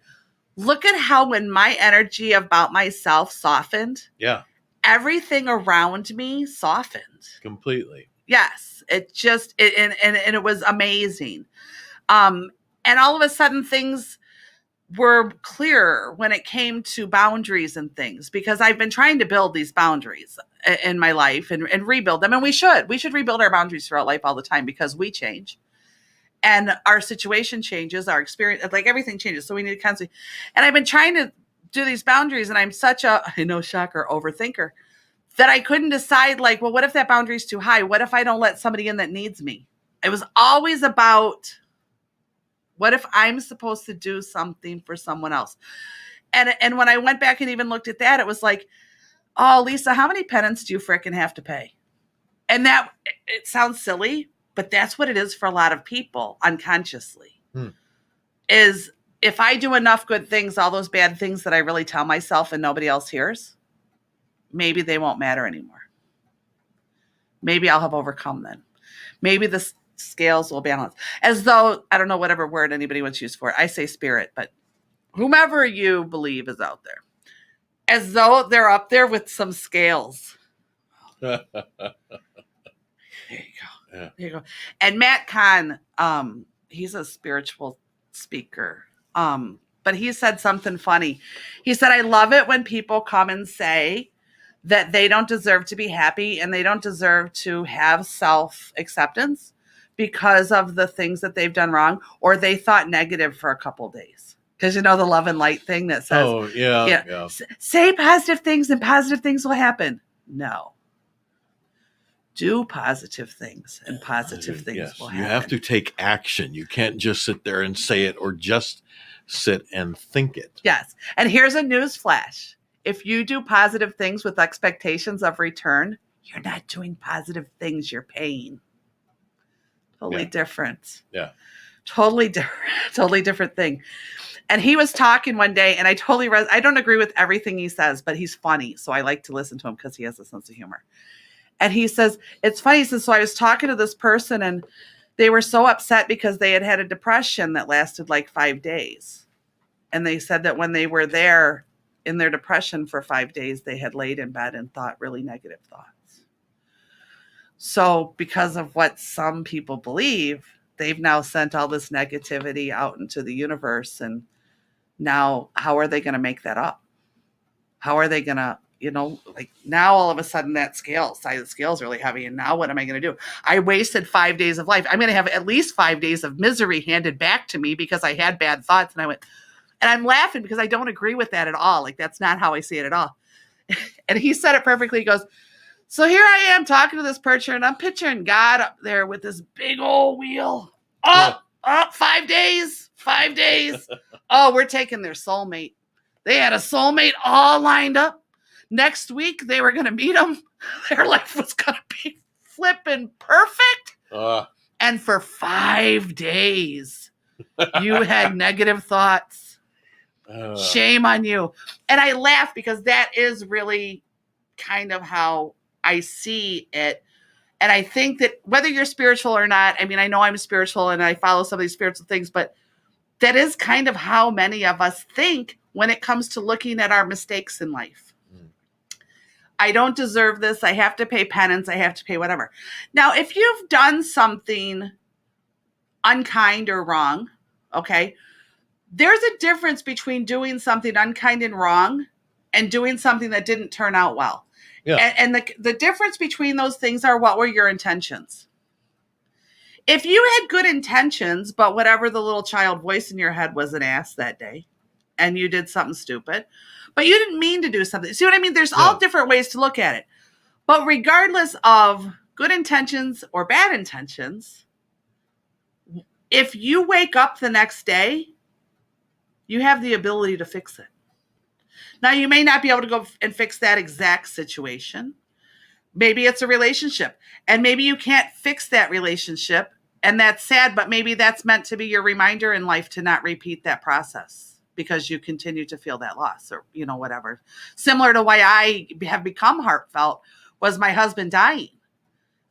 Speaker 2: look at how when my energy about myself softened, everything around me softened.
Speaker 1: Completely.
Speaker 2: Yes. It just, and it was amazing. And all of a sudden things were clearer when it came to boundaries and things, because I've been trying to build these boundaries in my life and rebuild them. And we should rebuild our boundaries throughout life all the time because we change. And our situation changes, our experience, like everything changes. So we need to constantly, and I've been trying to do these boundaries, and I'm such a, I know, shocker, overthinker, that I couldn't decide, like, well, what if that boundary is too high? What if I don't let somebody in that needs me? It was always about, what if I'm supposed to do something for someone else? And when I went back and even looked at that, it was like, oh, Lisa, how many penance do you frickin' have to pay? And that, it sounds silly, but that's what it is for a lot of people unconsciously. Is if I do enough good things, all those bad things that I really tell myself and nobody else hears, maybe they won't matter anymore. Maybe I'll have overcome them. Maybe the scales will balance. As though, I don't know whatever word anybody wants to use for it. I say spirit, but whomever you believe is out there. As though they're up there with some scales. There you go. Yeah. There you go. And Matt Kahn, he's a spiritual speaker. But he said something funny. He said, I love it when people come and say that they don't deserve to be happy and they don't deserve to have self-acceptance because of the things that they've done wrong, or they thought negative for a couple of days. Because the love and light thing that says, say positive things and positive things will happen. No. Do positive things and positive things will happen.
Speaker 1: You have to take action. You can't just sit there and say it or just sit and think it.
Speaker 2: Yes. And here's a news flash. If you do positive things with expectations of return, you're not doing positive things, you're paying. Totally different.
Speaker 1: Yeah.
Speaker 2: Totally different thing. And he was talking one day, and I totally I don't agree with everything he says, but he's funny. So I like to listen to him because he has a sense of humor. And he says, it's funny. He says, so I was talking to this person and they were so upset because they had a depression that lasted like 5 days. And they said that when they were there in their depression for 5 days, they had laid in bed and thought really negative thoughts. So because of what some people believe, they've now sent all this negativity out into the universe. And now how are they going to make that up? How are they going to, like now all of a sudden that side of the scale is really heavy. And now what am I going to do? I wasted 5 days of life. I'm going to have at least 5 days of misery handed back to me because I had bad thoughts. And I'm laughing because I don't agree with that at all. Like, that's not how I see it at all. And he said it perfectly. He goes, so here I am talking to this percher, and I'm picturing God up there with this big old wheel. Up, 5 days, 5 days. Oh, we're taking their soulmate. They had a soulmate all lined up. Next week, they were going to meet them. Their life was going to be flipping perfect. And for 5 days, you had negative thoughts. Shame on you. And I laugh because that is really kind of how I see it. And I think that whether you're spiritual or not, I mean, I know I'm spiritual and I follow some of these spiritual things, but that is kind of how many of us think when it comes to looking at our mistakes in life. I don't deserve this. I have to pay penance. I have to pay whatever. Now, if you've done something unkind or wrong, okay, there's a difference between doing something unkind and wrong and doing something that didn't turn out well. Yeah. And the difference between those things are, what were your intentions? If you had good intentions, but whatever the little child voice in your head was an ass that day, and you did something stupid, but you didn't mean to do something. See what I mean? There's all different ways to look at it. But regardless of good intentions or bad intentions, if you wake up the next day, you have the ability to fix it. Now, you may not be able to go and fix that exact situation. Maybe it's a relationship, and maybe you can't fix that relationship, and that's sad, but maybe that's meant to be your reminder in life to not repeat that process because you continue to feel that loss, or, whatever. Similar to why I have become heartfelt was my husband dying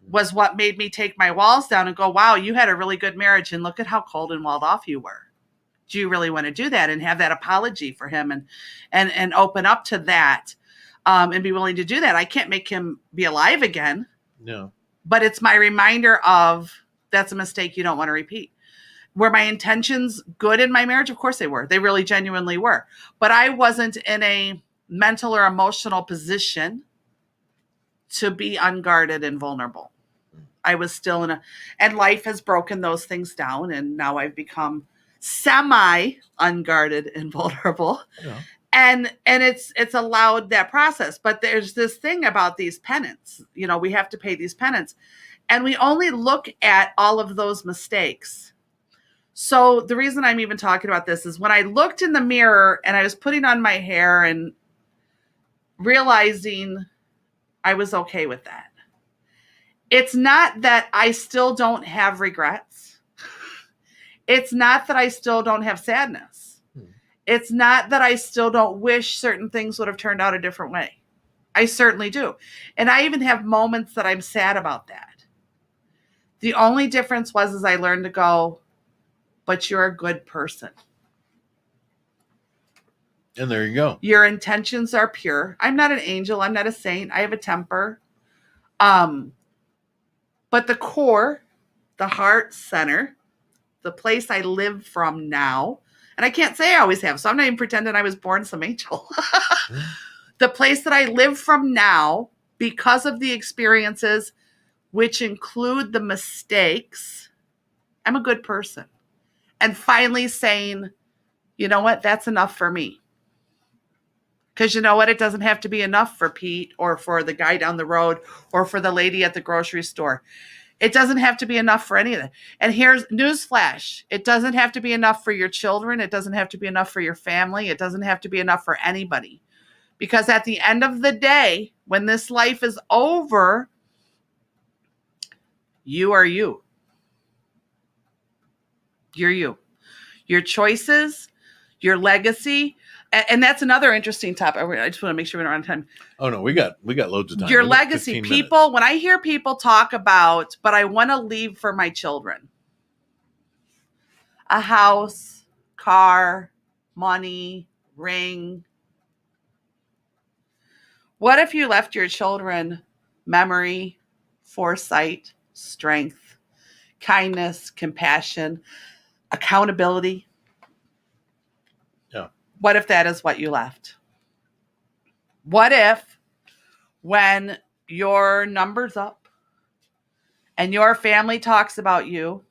Speaker 2: was what made me take my walls down and go, wow, you had a really good marriage, and look at how cold and walled off you were. Do you really want to do that and have that apology for him and open up to that and be willing to do that? I can't make him be alive again. No. But it's my reminder of that's a mistake you don't want to repeat. Were my intentions good in my marriage? Of course they were. They really genuinely were. But I wasn't in a mental or emotional position to be unguarded and vulnerable. I was still and life has broken those things down, and now I've become semi-unguarded and vulnerable. Yeah. And it's allowed that process. But there's this thing about these penance. We have to pay these penance. And we only look at all of those mistakes. So the reason I'm even talking about this is when I looked in the mirror and I was putting on my hair and realizing I was okay with that. It's not that I still don't have regrets. It's not that I still don't have sadness. It's not that I still don't wish certain things would have turned out a different way. I certainly do. And I even have moments that I'm sad about that. The only difference was I learned to go, but you're a good person.
Speaker 1: And there you go.
Speaker 2: Your intentions are pure. I'm not an angel. I'm not a saint. I have a temper. But the core, the heart center, the place I live from now, and I can't say I always have, so I'm not even pretending I was born some angel. The place that I live from now, because of the experiences, which include the mistakes, I'm a good person. And finally saying, you know what, that's enough for me. Because you know what, it doesn't have to be enough for Pete or for the guy down the road or for the lady at the grocery store. It doesn't have to be enough for any of that. And here's newsflash. It doesn't have to be enough for your children. It doesn't have to be enough for your family. It doesn't have to be enough for anybody. Because at the end of the day, when this life is over, you are you. You're you. Your choices, your legacy. And that's another interesting topic. I just want to make sure we don't run out of time.
Speaker 1: Oh no, we got loads of time.
Speaker 2: Your legacy. People, when I hear people talk about, but I want to leave for my children a house, car, money, ring. What if you left your children memory, foresight, strength, kindness, compassion, accountability.
Speaker 1: Yeah.
Speaker 2: What if that is what you left? What if when your number's up and your family talks about you,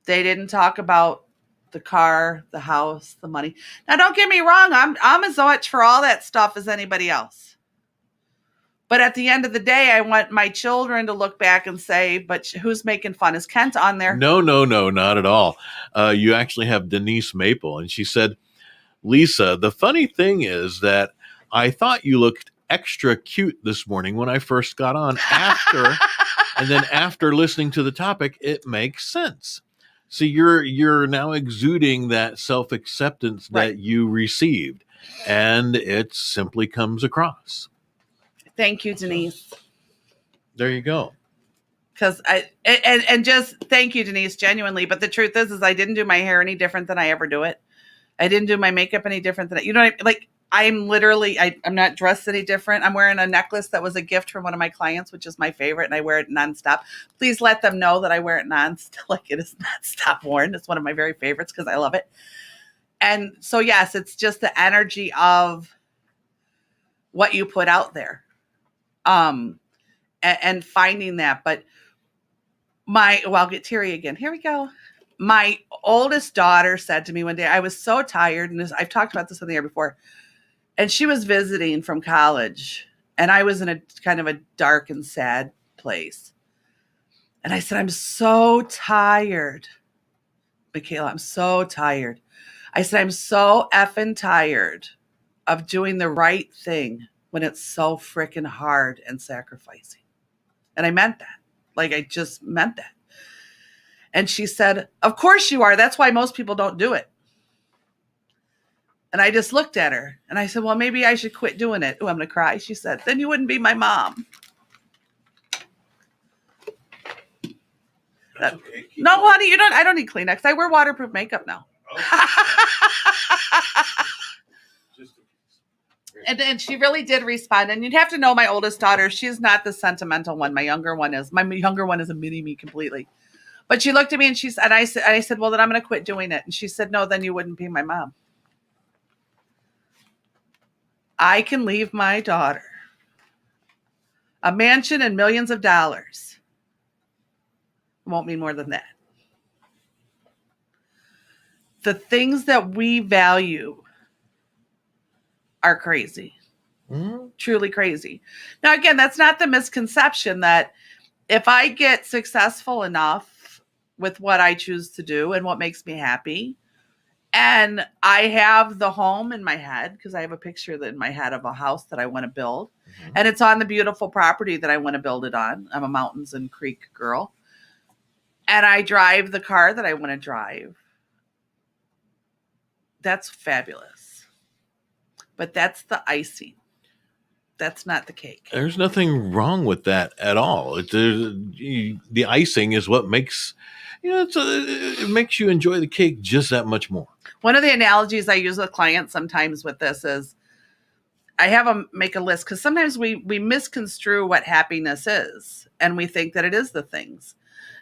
Speaker 2: they didn't talk about the car, the house, the money? Now, don't get me wrong. I'm as much for all that stuff as anybody else. But at the end of the day, I want my children to look back and say, but who's making fun? Is Kent on there?
Speaker 1: No, not at all. You actually have Denise Maple, and she said, Lisa, the funny thing is that I thought you looked extra cute this morning when I first got on. And then after listening to the topic, it makes sense. So you're now exuding that self-acceptance that
Speaker 2: Right.
Speaker 1: you received, and it simply comes across.
Speaker 2: Thank you, Denise.
Speaker 1: There you go.
Speaker 2: Because and just thank you, Denise, genuinely. But the truth is I didn't do my hair any different than I ever do it. I didn't do my makeup any different than, you know, like I'm literally, I'm not dressed any different. I'm wearing a necklace that was a gift from one of my clients, which is my favorite, and I wear it nonstop. Please let them know that I wear it nonstop, like it is nonstop worn. It's one of my very favorites because I love it. And so, yes, it's just the energy of what you put out there, and finding that. But I'll get teary again. Here we go. My oldest daughter said to me one day, I was so tired, and I've talked about this on the air before, and she was visiting from college, and I was in a kind of a dark and sad place. And I said, I'm so tired, Michaela, I'm so tired. I said, I'm so effing tired of doing the right thing when it's so freaking hard and sacrificing. And I meant that. Like, I just meant that. And she said, of course you are. That's why most people don't do it. And I just looked at her and I said, well, maybe I should quit doing it. Oh, I'm going to cry. She said, then you wouldn't be my mom.
Speaker 1: That's okay.
Speaker 2: No, honey, I don't need Kleenex. I wear waterproof makeup now. And she really did respond. And you'd have to know my oldest daughter. She's not the sentimental one. My younger one is. My younger one is a mini me completely. But she looked at me and I said, well, then I'm going to quit doing it. And she said, no, then you wouldn't be my mom. I can leave my daughter a mansion and millions of dollars. It won't mean more than that. The things that we value are crazy. Mm-hmm. Truly crazy. Now, again, that's not the misconception that if I get successful enough with what I choose to do and what makes me happy, and I have the home in my head, because I have a picture in my head of a house that I want to build, mm-hmm. and it's on the beautiful property that I want to build it on. I'm a mountains and creek girl. And I drive the car that I want to drive. That's fabulous. But that's the icing. That's not the cake.
Speaker 1: There's nothing wrong with that at all. The icing is what makes, it makes you enjoy the cake just that much more.
Speaker 2: One of the analogies I use with clients sometimes with this is I have them make a list, because sometimes we misconstrue what happiness is, and we think that it is the things.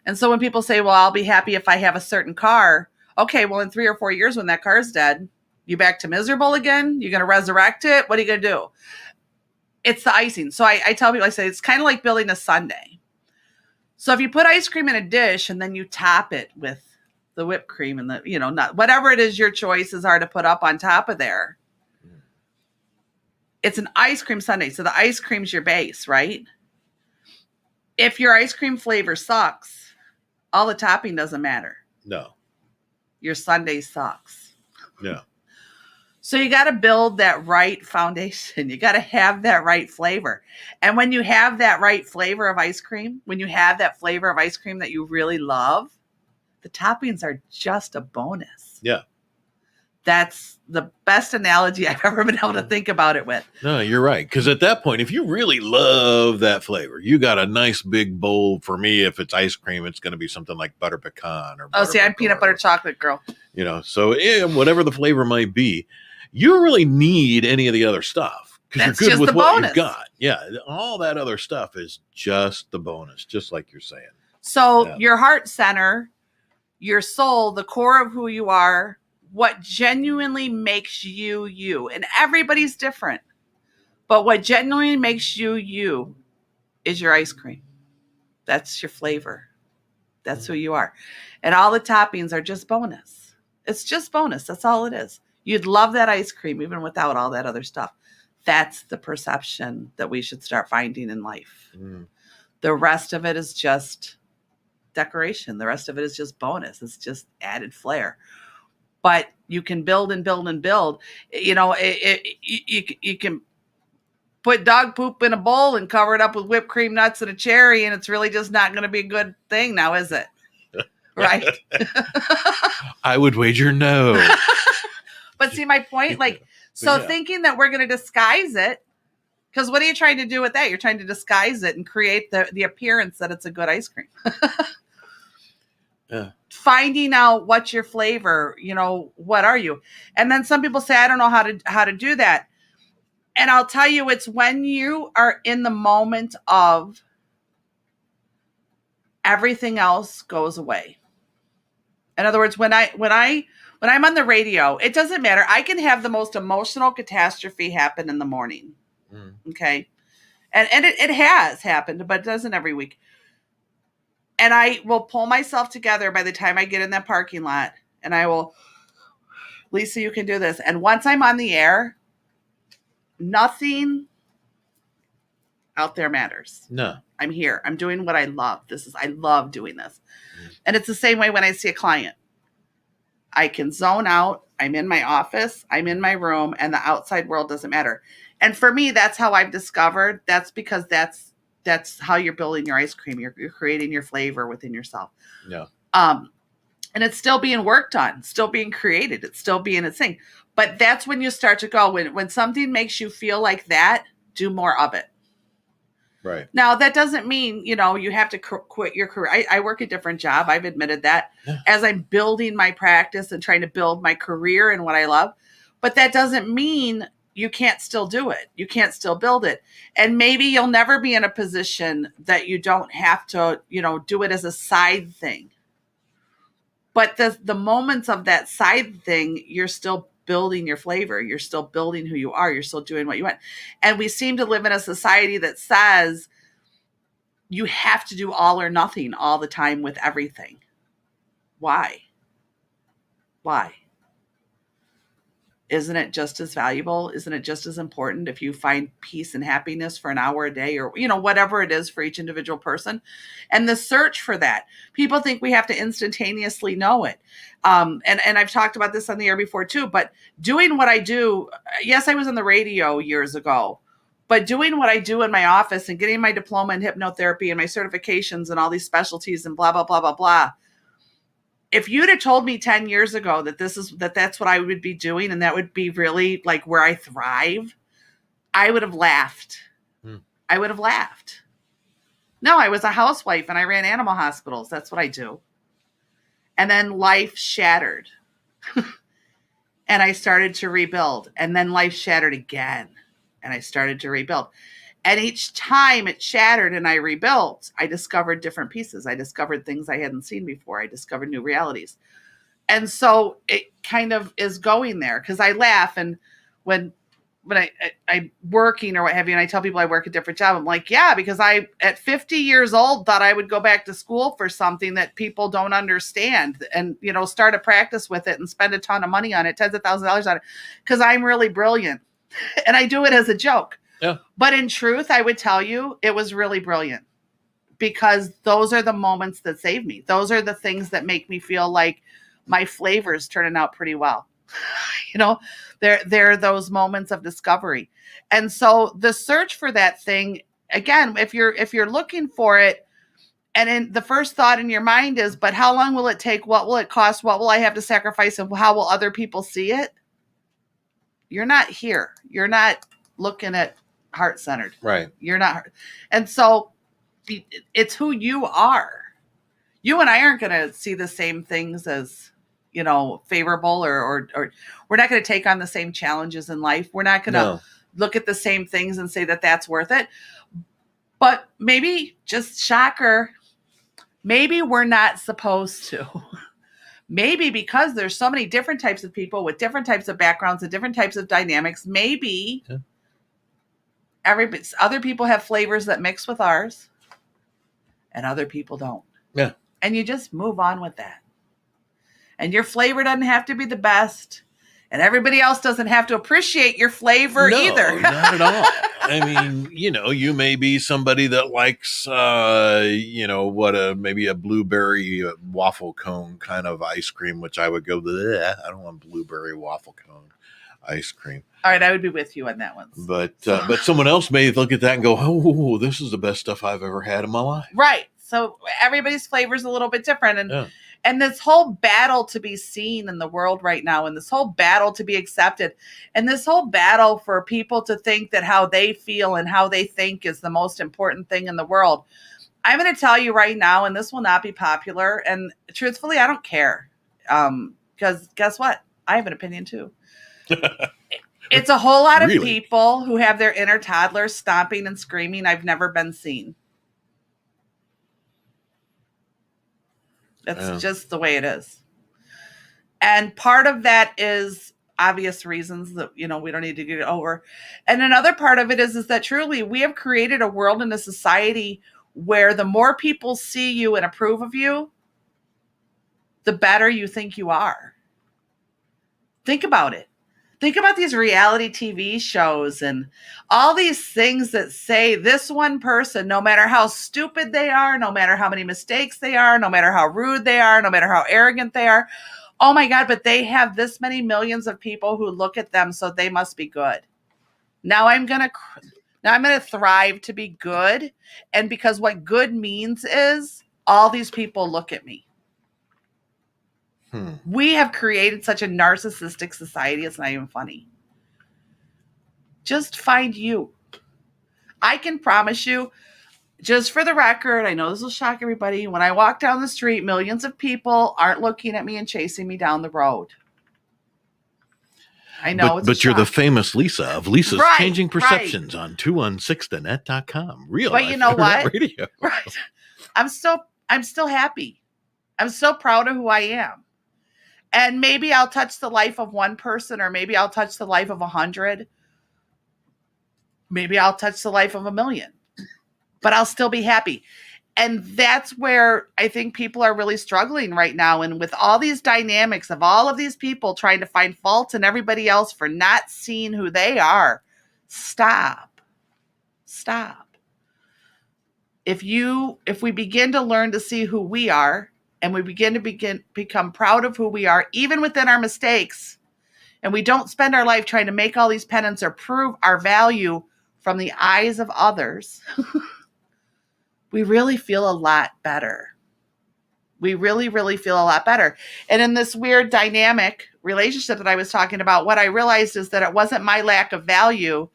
Speaker 2: And so when people say, well, I'll be happy if I have a certain car. Okay, well, in 3 or 4 years when that car's dead, you back to miserable again? You're going to resurrect it? What are you going to do? It's the icing. So I tell people, I say, it's kind of like building a sundae. So if you put ice cream in a dish and then you top it with the whipped cream and not whatever it is your choices are to put up on top of there, it's an ice cream sundae. So the ice cream's your base, right? If your ice cream flavor sucks, all the topping doesn't matter.
Speaker 1: No.
Speaker 2: Your sundae sucks.
Speaker 1: Yeah.
Speaker 2: So you got to build that right foundation. You got to have that right flavor. And when you have that right flavor of ice cream, when you have that flavor of ice cream that you really love, the toppings are just a bonus.
Speaker 1: Yeah.
Speaker 2: That's the best analogy I've ever been able to think about it with.
Speaker 1: No, you're right. Because at that point, if you really love that flavor, you got a nice big bowl. For me, if it's ice cream, it's going to be something like butter pecan or butter
Speaker 2: I'm peanut butter chocolate girl.
Speaker 1: So whatever the flavor might be, you don't really need any of the other stuff. because you're
Speaker 2: That's
Speaker 1: good
Speaker 2: just
Speaker 1: with
Speaker 2: the
Speaker 1: what you've
Speaker 2: bonus.
Speaker 1: got. Yeah, all that other stuff is just the bonus, just like you're saying.
Speaker 2: So
Speaker 1: Yeah.
Speaker 2: your heart center, your soul, the core of who you are, what genuinely makes you you, and everybody's different, but what genuinely makes you you is your ice cream. That's your flavor. That's who you are. And all the toppings are just bonus. It's just bonus. That's all it is. You'd love that ice cream even without all that other stuff. That's the perception that we should start finding in life.
Speaker 1: Mm.
Speaker 2: The rest of it is just decoration. The rest of it is just bonus. It's just added flair. But you can build and build and build. You know, you can put dog poop in a bowl and cover it up with whipped cream, nuts, and a cherry, and it's really just not going to be a good thing now, is it? Right?
Speaker 1: I would wager no.
Speaker 2: But see my point? Like, so
Speaker 1: Yeah.
Speaker 2: thinking that we're going to disguise it, because what are you trying to do with that? You're trying to disguise it and create the appearance that it's a good ice cream.
Speaker 1: Yeah.
Speaker 2: Finding out what's your flavor, you know, what are you? And then some people say, I don't know how to do that. And I'll tell you, it's when you are in the moment of everything else goes away. In other words, when I'm on the radio, it doesn't matter. I can have the most emotional catastrophe happen in the morning.
Speaker 1: Mm.
Speaker 2: Okay. And it has happened, but it doesn't every week. And I will pull myself together by the time I get in that parking lot, and I will, Lisa, you can do this. And once I'm on the air, nothing out there matters.
Speaker 1: No.
Speaker 2: I'm here. I'm doing what I love. I love doing this. And it's the same way when I see a client. I can zone out. I'm in my office. I'm in my room, and the outside world doesn't matter. And for me, that's how I've discovered. That's because that's how you're building your ice cream. You're creating your flavor within yourself.
Speaker 1: Yeah.
Speaker 2: And it's still being worked on, still being created. It's still being a thing. But that's when you start to go, when something makes you feel like that, do more of it.
Speaker 1: Right.
Speaker 2: Now, that doesn't mean, you know, you have to quit your career. I work a different job. I've admitted that as I'm building my practice and trying to build my career and what I love. But that doesn't mean you can't still do it. You can't still build it. And maybe you'll never be in a position that you don't have to, you know, do it as a side thing. But the moments of that side thing, you're still building your flavor. You're still building who you are. You're still doing what you want. And we seem to live in a society that says you have to do all or nothing all the time with everything. Why? Why? Isn't it just as valuable? Isn't it just as important if you find peace and happiness for an hour a day, or, you know, whatever it is for each individual person? And the search for that, people think we have to instantaneously know it. And I've talked about this on the air before too, but doing what I do, yes, I was on the radio years ago, but doing what I do in my office and getting my diploma in hypnotherapy and my certifications and all these specialties and blah, blah, blah, blah, blah. If you'd have told me 10 years ago that that's what I would be doing and that would be really like where I thrive, I would have laughed. I would have laughed. No, I was a housewife and I ran animal hospitals. That's what I do. And then life shattered. And I started to rebuild. And then life shattered again. And I started to rebuild. And each time it shattered and I rebuilt, I discovered different pieces. I discovered things I hadn't seen before. I discovered new realities. And so it kind of is going there, because I laugh. And when I'm working or what have you, and I tell people I work a different job, I'm like, yeah, because I, at 50 years old, thought I would go back to school for something that people don't understand and, you know, start a practice with it and spend a ton of money on it, tens of thousands of dollars on it, because I'm really brilliant. And I do it as a joke.
Speaker 1: Yeah.
Speaker 2: But in truth, I would tell you it was really brilliant, because those are the moments that save me. Those are the things that make me feel like my flavor's turning out pretty well. You know, there are those moments of discovery. And so the search for that thing, again, if you're looking for it, and in the first thought in your mind is, but how long will it take? What will it cost? What will I have to sacrifice? And how will other people see it? You're not here. You're not looking at heart-centered.
Speaker 1: Right.
Speaker 2: You're not. And so it's who you are. You and I aren't going to see the same things as, you know, favorable, or we're not going to take on the same challenges in life. We're not going to look at the same things and say that that's worth it. But maybe, just shocker, maybe we're not supposed to. Maybe because there's so many different types of people with different types of backgrounds and different types of dynamics, maybe other people have flavors that mix with ours and other people don't.
Speaker 1: Yeah.
Speaker 2: And you just move on with that. And your flavor doesn't have to be the best. And everybody else doesn't have to appreciate your flavor either.
Speaker 1: Not at all. I mean, you may be somebody that likes, maybe a blueberry waffle cone kind of ice cream, which I would go, I don't want blueberry waffle cone ice cream.
Speaker 2: All right, I would be with you on that one.
Speaker 1: But someone else may look at that and go, oh, this is the best stuff I've ever had in my life.
Speaker 2: Right. So everybody's flavor is a little bit different. And this whole battle to be seen in the world right now, and this whole battle to be accepted, and this whole battle for people to think that how they feel and how they think is the most important thing in the world. I'm going to tell you right now, and this will not be popular. And truthfully, I don't care. Because guess what? I have an opinion too. It's a whole lot of people who have their inner toddlers stomping and screaming. I've never been seen. That's just the way it is. And part of that is obvious reasons that, we don't need to get it over. And another part of it is that truly we have created a world and a society where the more people see you and approve of you, the better you think you are. Think about it. Think about these reality TV shows and all these things that say this one person, no matter how stupid they are, no matter how many mistakes they are, no matter how rude they are, no matter how arrogant they are, oh my God, but they have this many millions of people who look at them, so they must be good. Now I'm going to thrive to be good. And because what good means is all these people look at me. We have created such a narcissistic society. It's not even funny. Just find you. I can promise you, just for the record, I know this will shock everybody. When I walk down the street, millions of people aren't looking at me and chasing me down the road. I know.
Speaker 1: But you're the famous Lisa of Lisa's Changing Perceptions on 216thenet.com. Real.
Speaker 2: But you know what?
Speaker 1: Radio.
Speaker 2: Right. I'm still happy. I'm so proud of who I am. And maybe I'll touch the life of one person, or maybe I'll touch the life of 100. Maybe I'll touch the life of 1,000,000, but I'll still be happy. And that's where I think people are really struggling right now. And with all these dynamics of all of these people trying to find fault in everybody else for not seeing who they are, stop. If we begin to learn to see who we are, and we become proud of who we are, even within our mistakes, and we don't spend our life trying to make all these penance or prove our value from the eyes of others, we really feel a lot better. We really, really feel a lot better. And in this weird dynamic relationship that I was talking about, what I realized is that it wasn't my lack of value.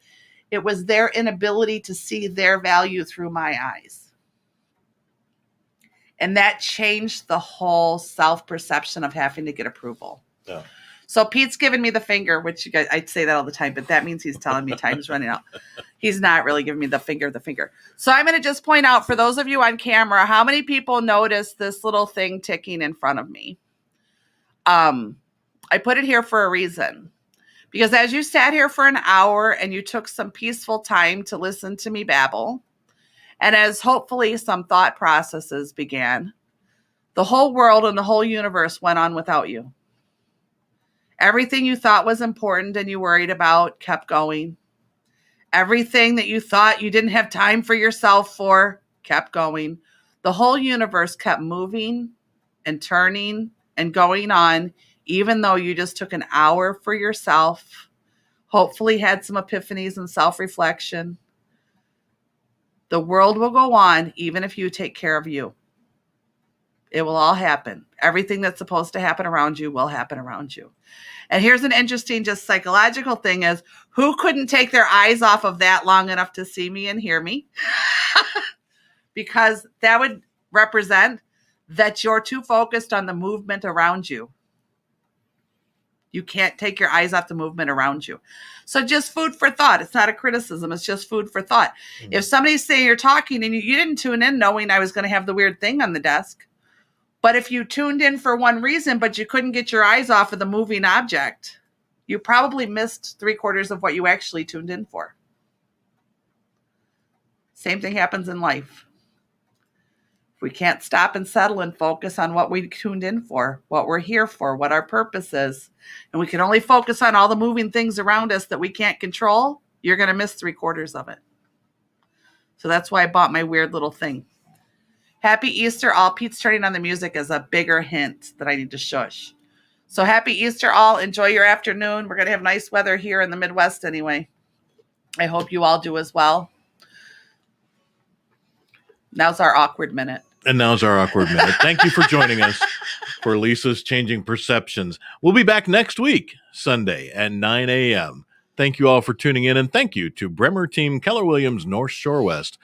Speaker 2: It was their inability to see their value through my eyes. And that changed the whole self-perception of having to get approval.
Speaker 1: Yeah.
Speaker 2: So Pete's giving me the finger, which you guys, I'd say that all the time, but that means he's telling me time's running out. He's not really giving me the finger. So I'm going to just point out, for those of you on camera, how many people notice this little thing ticking in front of me? I put it here for a reason. Because as you sat here for an hour and you took some peaceful time to listen to me babble, and as hopefully some thought processes began, the whole world and the whole universe went on without you. Everything you thought was important and you worried about kept going. Everything that you thought you didn't have time for yourself for kept going. The whole universe kept moving and turning and going on, even though you just took an hour for yourself, hopefully had some epiphanies and self-reflection. The world will go on even if you take care of you. It will all happen. Everything that's supposed to happen around you will happen around you. And here's an interesting just psychological thing is, who couldn't take their eyes off of that long enough to see me and hear me? Because that would represent that you're too focused on the movement around you. You can't take your eyes off the movement around you. So just food for thought. It's not a criticism. It's just food for thought. Mm-hmm. If somebody's saying you're talking and you didn't tune in knowing I was going to have the weird thing on the desk, but if you tuned in for one reason, but you couldn't get your eyes off of the moving object, you probably missed 3/4 of what you actually tuned in for. Same thing happens in life. If we can't stop and settle and focus on what we tuned in for, what we're here for, what our purpose is, and we can only focus on all the moving things around us that we can't control, you're going to miss 3/4 of it. So that's why I bought my weird little thing. Happy Easter all. Pete's turning on the music as a bigger hint that I need to shush. So happy Easter all. Enjoy your afternoon. We're going to have nice weather here in the Midwest anyway. I hope you all do as well. Now's our awkward minute.
Speaker 1: And now's our awkward minute. Thank you for joining us for Lisa's Changing Perceptions. We'll be back next week, Sunday at 9 a.m. Thank you all for tuning in, and thank you to Bremer Team Keller Williams North Shore West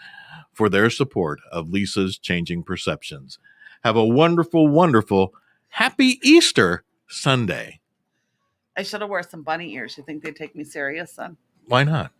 Speaker 1: for their support of Lisa's Changing Perceptions. Have a wonderful, wonderful, happy Easter Sunday.
Speaker 2: I should have worn some bunny ears. You think they'd take me serious, son?
Speaker 1: Why not?